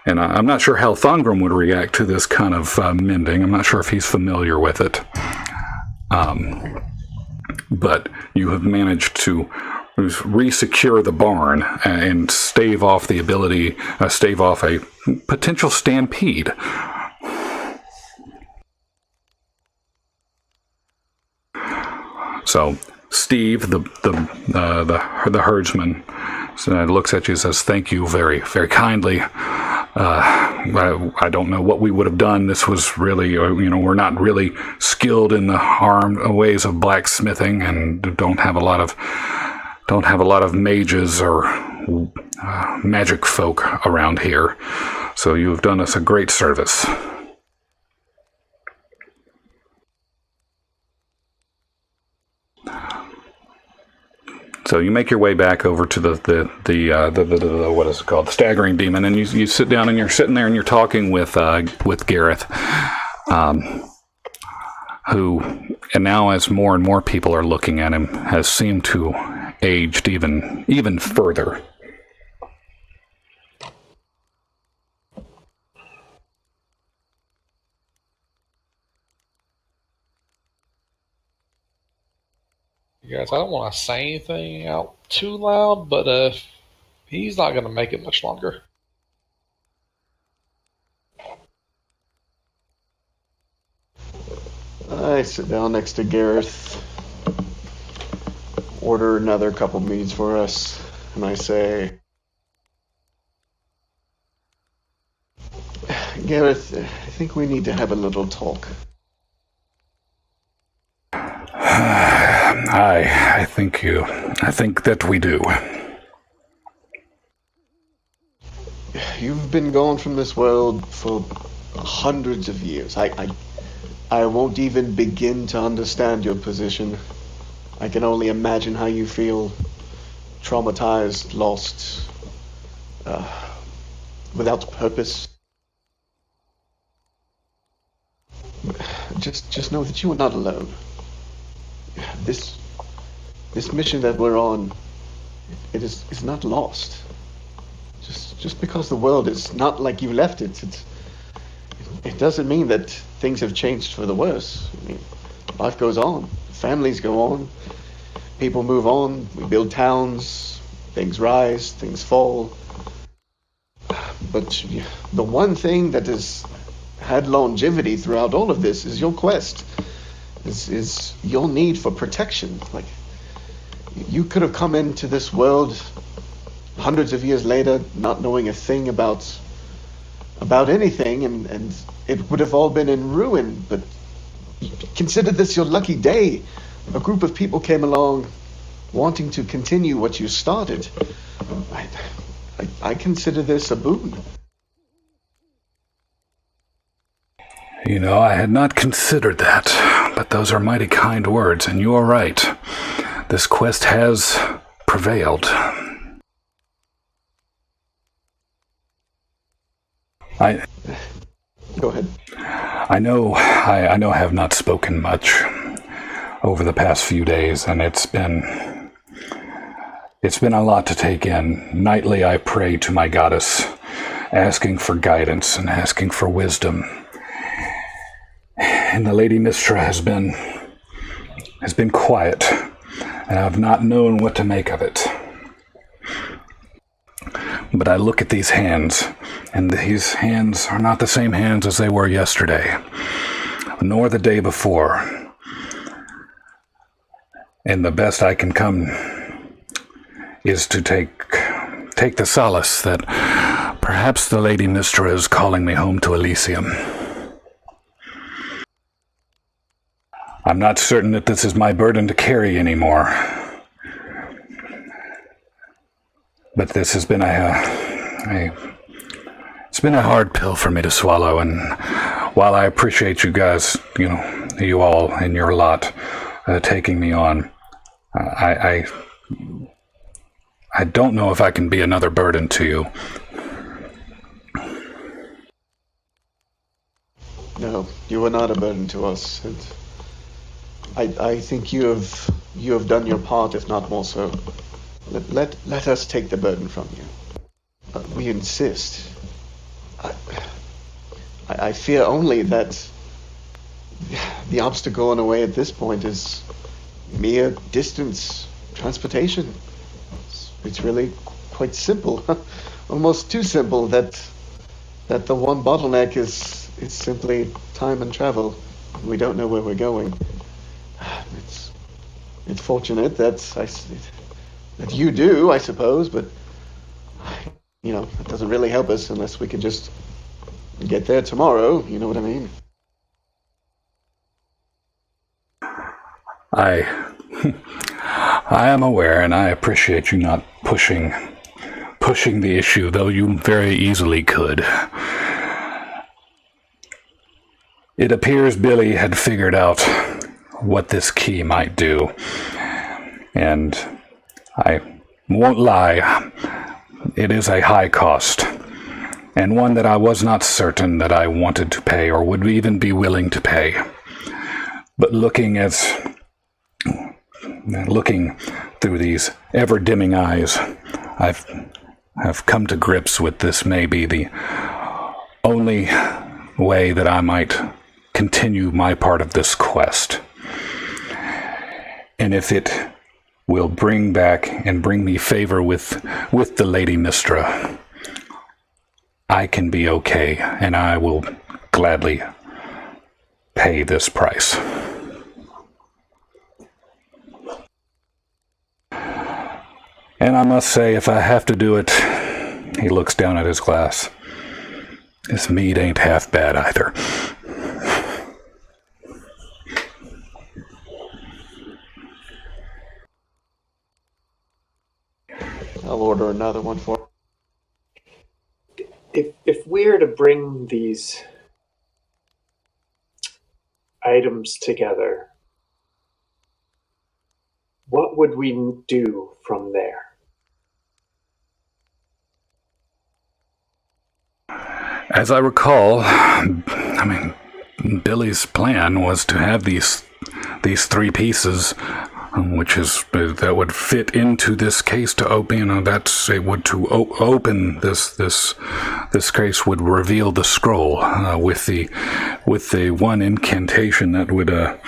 And I'm not sure how Thongram would react to this kind of mending. I'm not sure if he's familiar with it. But you have managed to re-secure the barn and stave off a potential stampede. So Steve, the herdsman, looks at you and says, "Thank you very, very kindly. I don't know what we would have done. This was really, we're not really skilled in the ways of blacksmithing, and don't have a lot of mages or magic folk around here. So you've done us a great service." So you make your way back over to the what is it called, the staggering demon, and you sit down and you're sitting there and you're talking with Gareth, who, and now as more and more people are looking at him, has seemed to aged even further. Guys, I don't want to say anything out too loud, but he's not going to make it much longer. I sit down next to Gareth, order another couple meads for us, and I say, Gareth, I think we need to have a little talk. I think that we do. You've been gone from this world for hundreds of years. I won't even begin to understand your position. I can only imagine how you feel, traumatized, lost, without purpose. Just know that you are not alone. This mission that we're on, is not lost. Just because the world is not like you left it, it doesn't mean that things have changed for the worse. I mean, life goes on, families go on, people move on, we build towns, things rise, things fall. But the one thing that has had longevity throughout all of this is your quest. Is your need for protection. Like, you could have come into this world hundreds of years later not knowing a thing about anything, and it would have all been in ruin, but consider this your lucky day. A group of people came along wanting to continue what you started. I consider this a boon. You know, I had not considered that, but those are mighty kind words, and you are right. This quest has prevailed. Go ahead. I know I have not spoken much over the past few days, and it's been a lot to take in. Nightly I pray to my goddess, asking for guidance and asking for wisdom. And the Lady Mistra has been quiet, and I've not known what to make of it. But I look at these hands, and these hands are not the same hands as they were yesterday, nor the day before. And the best I can come is to take the solace that perhaps the Lady Mistra is calling me home to Elysium. I'm not certain that this is my burden to carry anymore. But this has been it's been a hard pill for me to swallow, and while I appreciate you guys, you all and your lot taking me on, I don't know if I can be another burden to you. No, you are not a burden to us. And I think you have done your part, if not more so. Let us take the burden from you. We insist. I fear only that the obstacle in a way at this point is mere distance, transportation. It's really quite simple, almost too simple that the one bottleneck is simply time and travel. We don't know where we're going. It's fortunate that you do, I suppose, but it doesn't really help us unless we can just get there tomorrow. You know what I mean? I am aware, and I appreciate you not pushing the issue, though you very easily could. It appears Billy had figured out what this key might do, and I won't lie, it is a high cost, and one that I was not certain that I wanted to pay or would even be willing to pay. But looking through these ever-dimming eyes, I've come to grips with this may be the only way that I might continue my part of this quest. And if it will bring me favor with the Lady Mistra, I can be okay, and I will gladly pay this price. And I must say, if I have to do it, he looks down at his glass, this mead ain't half bad either. I'll order another one for. If we're to bring these items together, what would we do from there? As I recall, Billy's plan was to have these three pieces, that would fit into this case to open. Open this case would reveal the scroll with the one incantation that would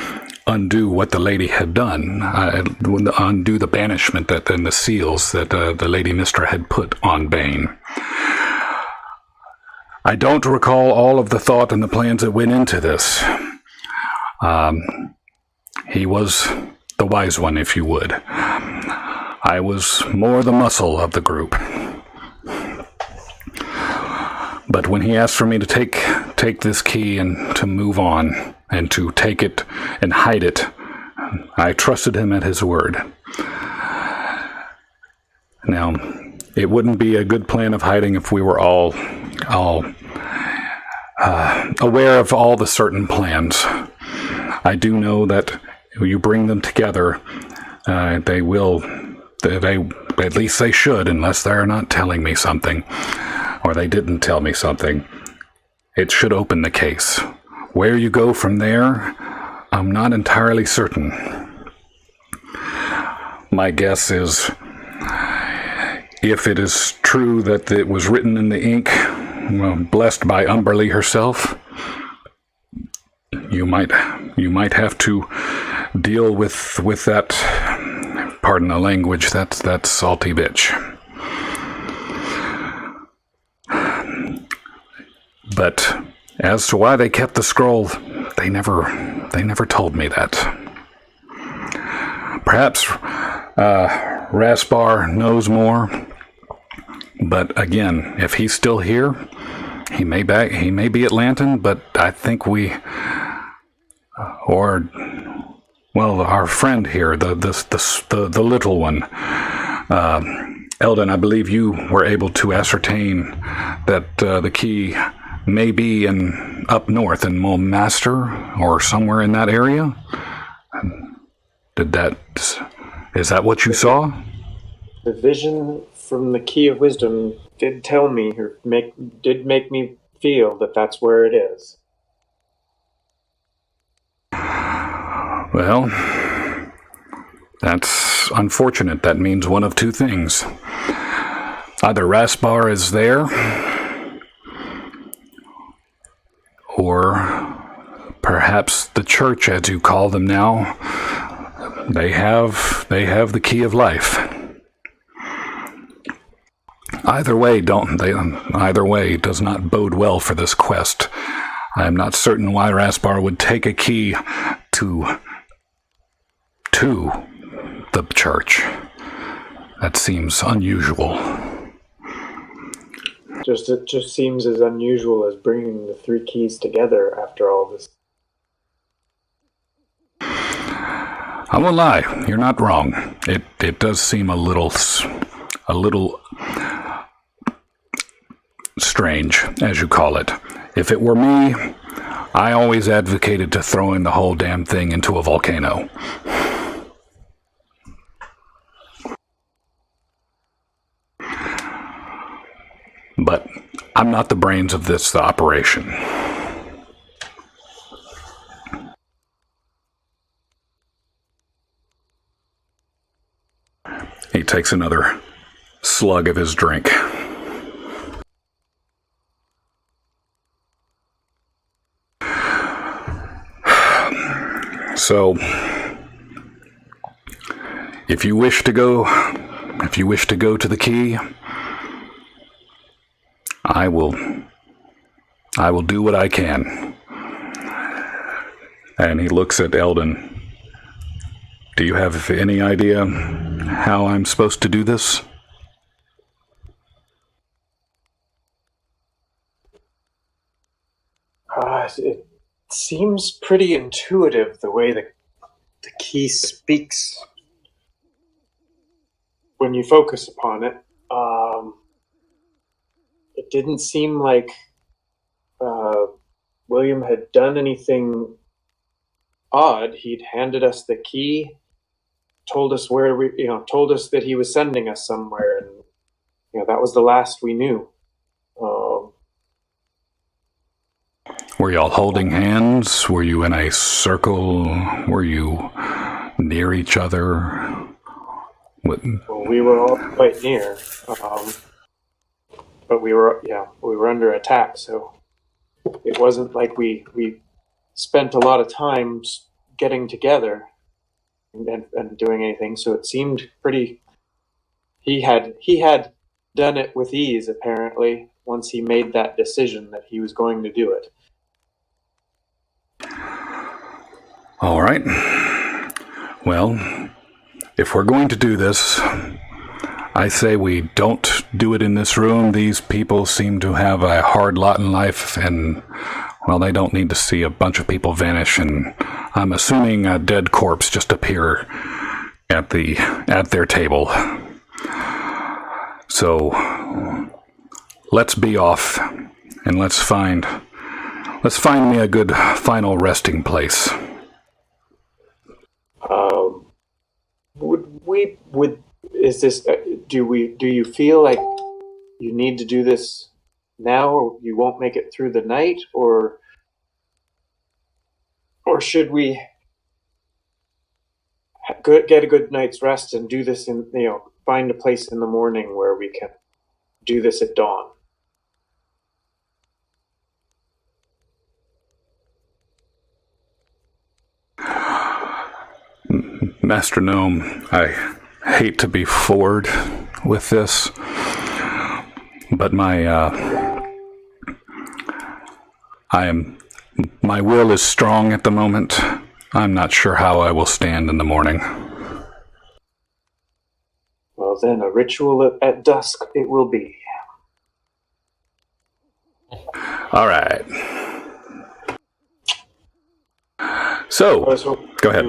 undo what the lady had done, undo the banishment and the seals that the Lady Mistra had put on Bane. I don't recall all of the thought and the plans that went into this. He was the wise one, if you would. I was more the muscle of the group. But when he asked for me to take this key and to move on and to take it and hide it, I trusted him at his word. Now, it wouldn't be a good plan of hiding if we were all aware of all the certain plans. I do know that you bring them together, they at least they should, unless they're not telling me something, or they didn't tell me something. It should open the case. Where you go from there, I'm not entirely certain. My guess is, if it is true that it was written in the ink, blessed by Umberly herself, you might have to deal with that, pardon the language, that salty bitch. But as to why they kept the scroll, they never told me that. Perhaps Raspar knows more, but again, if he's still here, he may be Atlantan, but I think our friend here, the little one, Eldon, I believe you were able to ascertain that the key may be up north in Mulmaster or somewhere in that area. Is that what you saw? The vision from the Key of Wisdom did tell me, or did make me feel that that's where it is. Well, that's unfortunate. That means one of two things. Either Raspar is there, or perhaps the church, as you call them now, they have the key of life. Either way does not bode well for this quest. I am not certain why Raspar would take a key to the church. That seems unusual. It just seems as unusual as bringing the three keys together after all this. I won't lie, you're not wrong. It does seem a little strange, as you call it. If it were me, I always advocated to throwing the whole damn thing into a volcano. but I'm not the brains of this operation. He takes another slug of his drink. So, if you wish to go to the key, I will do what I can. And he looks at Eldon. Do you have any idea how I'm supposed to do this? It seems pretty intuitive the way the key speaks when you focus upon it. It didn't seem like William had done anything odd. He'd handed us the key, told us told us that he was sending us somewhere, and that was the last we knew. Were you all holding hands? Were you in a circle? Were you near each other? What? Well, we were all quite near, but we were under attack, so it wasn't like we spent a lot of time getting together and doing anything. So it seemed pretty. He had done it with ease, apparently, once he made that decision that he was going to do it. All right. Well, if we're going to do this, I say we don't do it in this room. These people seem to have a hard lot in life, and, well, they don't need to see a bunch of people vanish, and I'm assuming a dead corpse just appear at their table. So, let's be off, and let's find me a good final resting place. Do you feel like you need to do this now, or you won't make it through the night, or should we get a good night's rest and do this find a place in the morning where we can do this at dawn? Master Gnome, I hate to be forward with this, but my will is strong at the moment. I'm not sure how I will stand in the morning. Well, then a ritual at dusk it will be. All right. So, go ahead.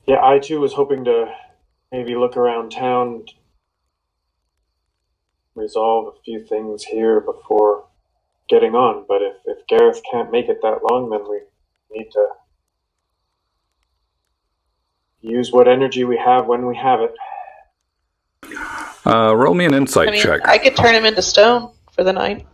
Yeah, I too was hoping to maybe look around town, resolve a few things here before getting on. But if Gareth can't make it that long, then we need to use what energy we have when we have it. Roll me an insight check. I could turn him into stone for the night.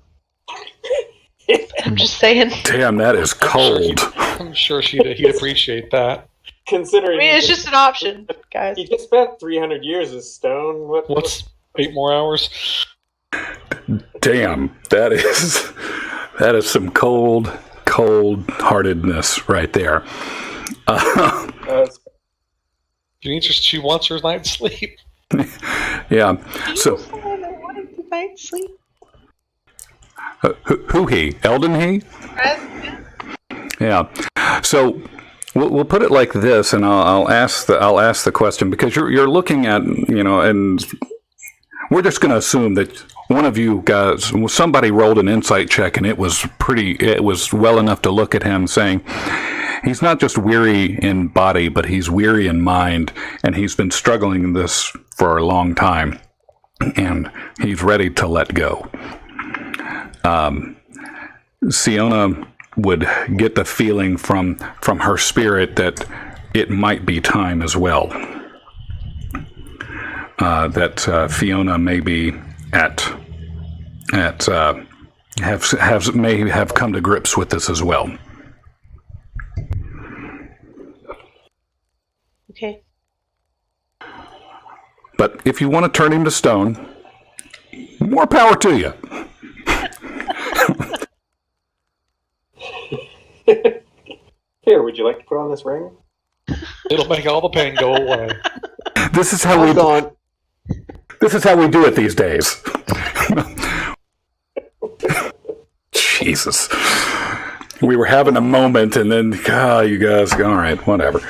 I'm just saying. Damn, that is cold. I'm sure he'd appreciate that. Considering, it's just an option, guys. He just spent 300 years as stone. What's 8 more hours? Damn, that is some cold-heartedness right there. She wants her night's sleep. Yeah. So. Wanted night's sleep. Who he? Eldon he? Yeah. So we'll put it like this, and I'll ask the question, because you're looking at, and we're just going to assume that one of you guys, somebody rolled an insight check, and it was well enough to look at him, saying he's not just weary in body, but he's weary in mind, and he's been struggling this for a long time, and he's ready to let go. Siona would get the feeling from her spirit that it might be time as well. That Fiona may be at that may have come to grips with this as well. Okay. But if you want to turn him to stone, more power to you. Here, would you like to put on this ring? It'll make all the pain go away. This is how we do it these days. Jesus. We were having a moment, and then, you guys, all right, whatever.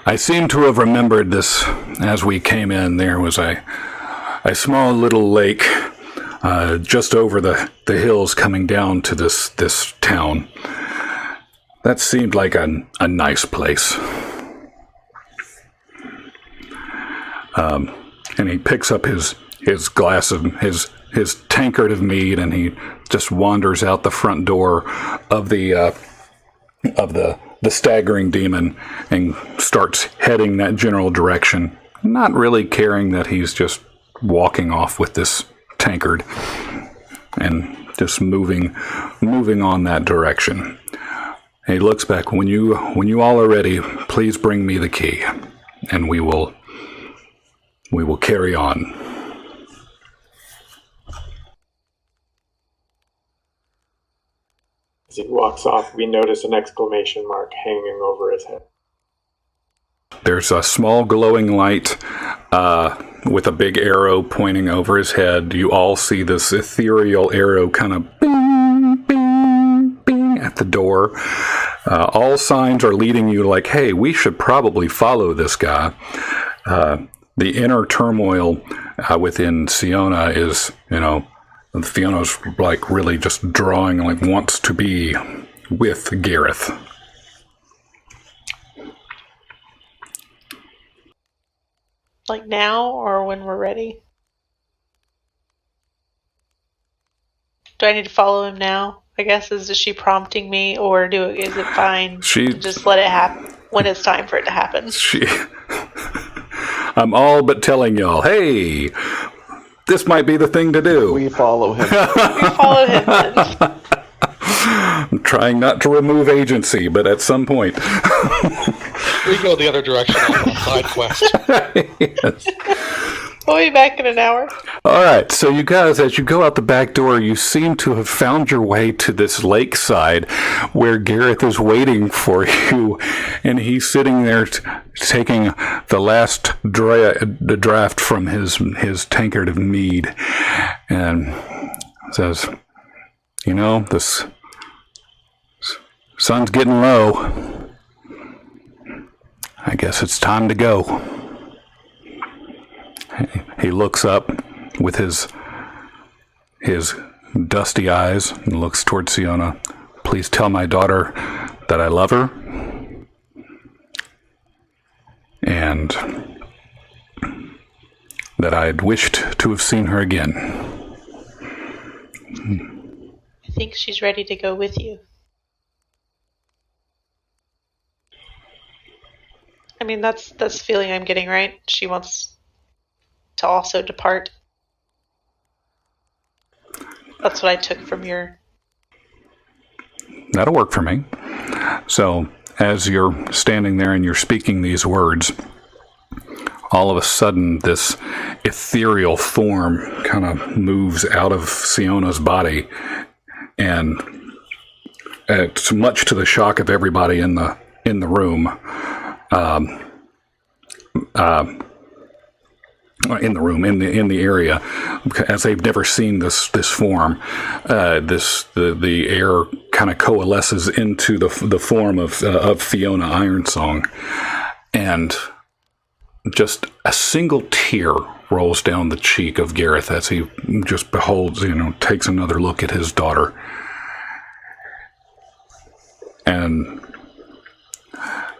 I seem to have remembered this as we came in. There was a small little lake just over the hills coming down to this town. That seemed like a nice place. And he picks up his glass of his tankard of mead, and he just wanders out the front door of the staggering demon and starts heading that general direction, not really caring that he's just walking off with this tankard and just moving on that direction. He looks back. When you all are ready, please bring me the key, and we will carry on. As he walks off, we notice an exclamation mark hanging over his head. There's a small glowing light with a big arrow pointing over his head. You all see this ethereal arrow kind of bing, bing, bing at the door. All signs are leading you like, hey, we should probably follow this guy. The inner turmoil within Siona is, Fiona's like really just drawing, like wants to be with Gareth. Like now or when we're ready? Do I need to follow him now? I guess, is she prompting me, or is it fine to just let it happen when it's time for it to happen? I'm all but telling y'all, hey, this might be the thing to do. We follow him. We follow him then. I'm trying not to remove agency, but at some point. We go the other direction on a side quest. Yes. We'll be back in an hour. All right, so you guys, as you go out the back door, you seem to have found your way to this lakeside where Gareth is waiting for you, and he's sitting there taking the last draft from his tankard of mead, and says, this sun's getting low. I guess it's time to go. He looks up with his dusty eyes and looks towards Siona. Please tell my daughter that I love her and that I had wished to have seen her again. I think she's ready to go with you. I mean, that's the feeling I'm getting, right? She wants to also depart. That's what I took from your... That'll work for me. So, as you're standing there and you're speaking these words, all of a sudden this ethereal form kind of moves out of Siona's body, and it's much to the shock of everybody in the room. In the area, as they've never seen this form, the air kind of coalesces into the form of Fiona Ironsong, and just a single tear rolls down the cheek of Gareth as he just beholds, takes another look at his daughter, and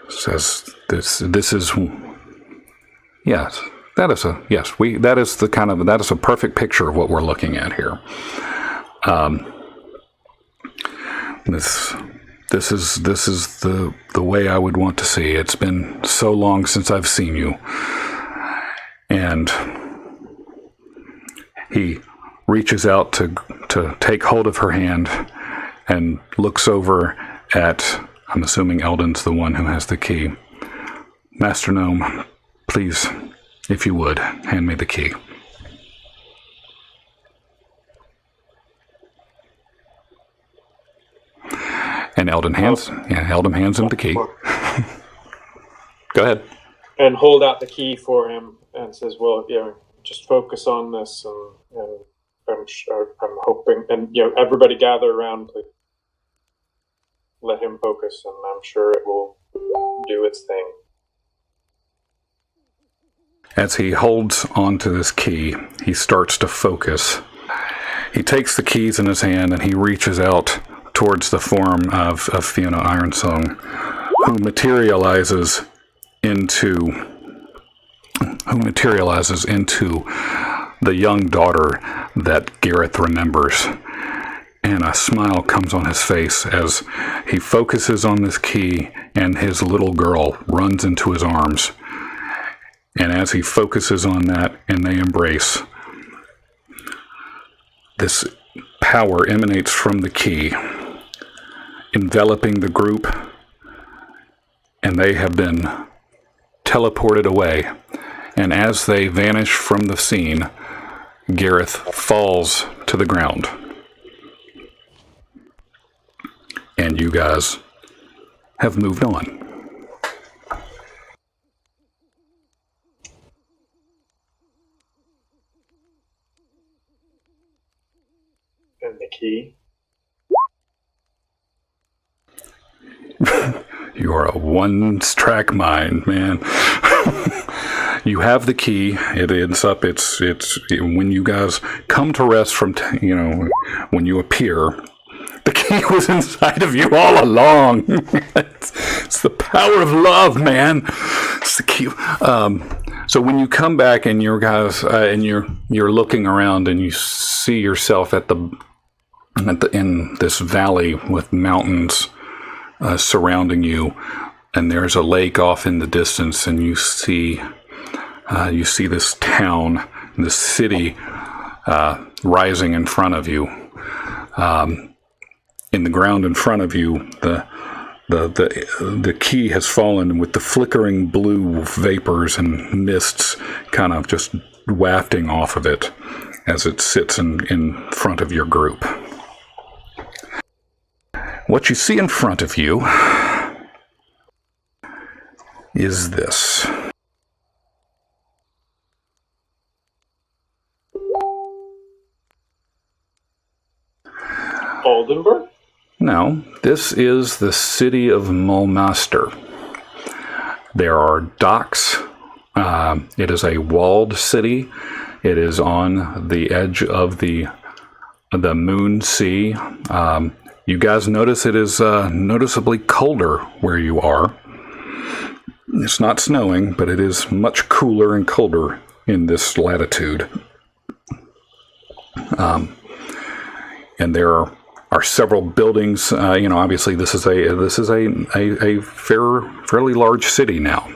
says, "This is yes." That is a perfect picture of what we're looking at here. This this is the way I would want to see. It's been so long since I've seen you. And he reaches out to take hold of her hand and looks over at, I'm assuming Eldon's the one who has the key. Master Gnome, please, if you would, hand me the key. And Eldon hands him the key. Go ahead. And hold out the key for him and says, well, just focus on this, and I'm hoping, and everybody gather around, please. Let him focus, and I'm sure it will do its thing. As he holds onto this key, he starts to focus. He takes the keys in his hand and he reaches out towards the form of Fiona Ironsong, who materializes into the young daughter that Gareth remembers. And a smile comes on his face as he focuses on this key, and his little girl runs into his arms. And as he focuses on that and they embrace, this power emanates from the key, enveloping the group, and they have been teleported away. And as they vanish from the scene, Gareth falls to the ground. And you guys have moved on. And the key? You are a one-track mind, man. You have the key. It ends up. It's when you guys come to rest from, when you appear, the key was inside of you all along. It's the power of love, man. It's the key. So when you come back and you guys and you're looking around and you see yourself in this valley with mountains surrounding you, and there's a lake off in the distance, and you see this town, this city rising in front of you. In the ground in front of you, the key has fallen with the flickering blue vapors and mists kind of just wafting off of it as it sits in front of your group. What you see in front of you is this. Oldenburg? No, this is the city of Mulmaster. There are docks. It is a walled city. It is on the edge of the Moon Sea. You guys notice it is noticeably colder where you are. It's not snowing, but it is much cooler and colder in this latitude. And there are several buildings. Obviously this is a fairly large city now.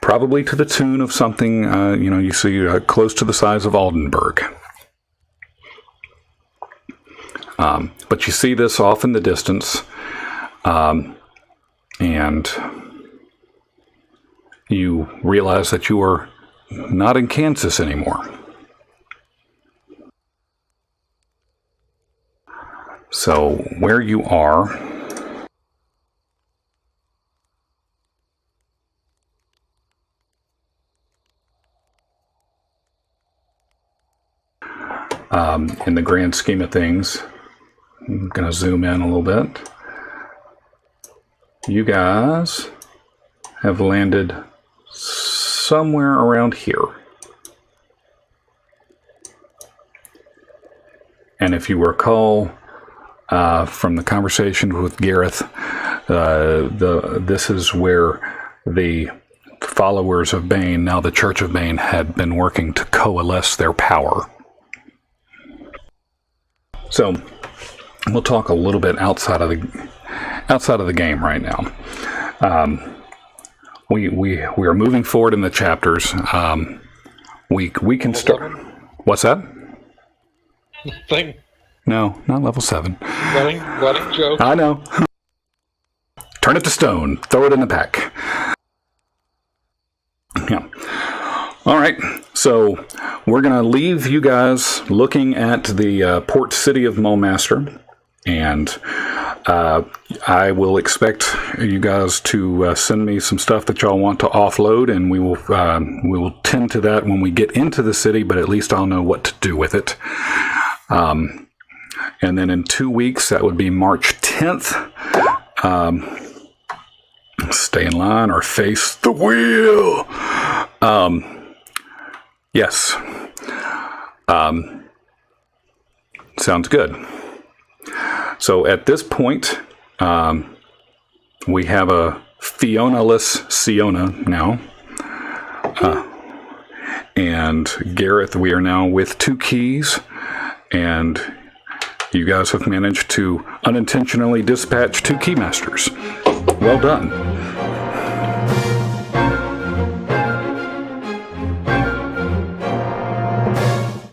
Probably to the tune of something you see close to the size of Oldenburg. But you see this off in the distance, and you realize that you are not in Kansas anymore. So where you are in the grand scheme of things, I'm going to zoom in a little bit. You guys have landed somewhere around here. And if you recall from the conversation with Gareth, this is where the followers of Bane, now the Church of Bane, had been working to coalesce their power. So, we'll talk a little bit outside of the game right now. We are moving forward in the chapters. We can start. What's that? Thing. No, not level 7. Running joke. I know. Turn it to stone. Throw it in the pack. Yeah. All right. So we're going to leave you guys looking at the port city of Mulmaster. And I will expect you guys to send me some stuff that y'all want to offload, and we will tend to that when we get into the city, but at least I'll know what to do with it. And then in 2 weeks, that would be March 10th. Stay in line or face the wheel. Yes. Sounds good. So at this point, we have a Fiona-less Siona now. And Gareth, we are now with 2 keys. And you guys have managed to unintentionally dispatch 2 keymasters. Well done.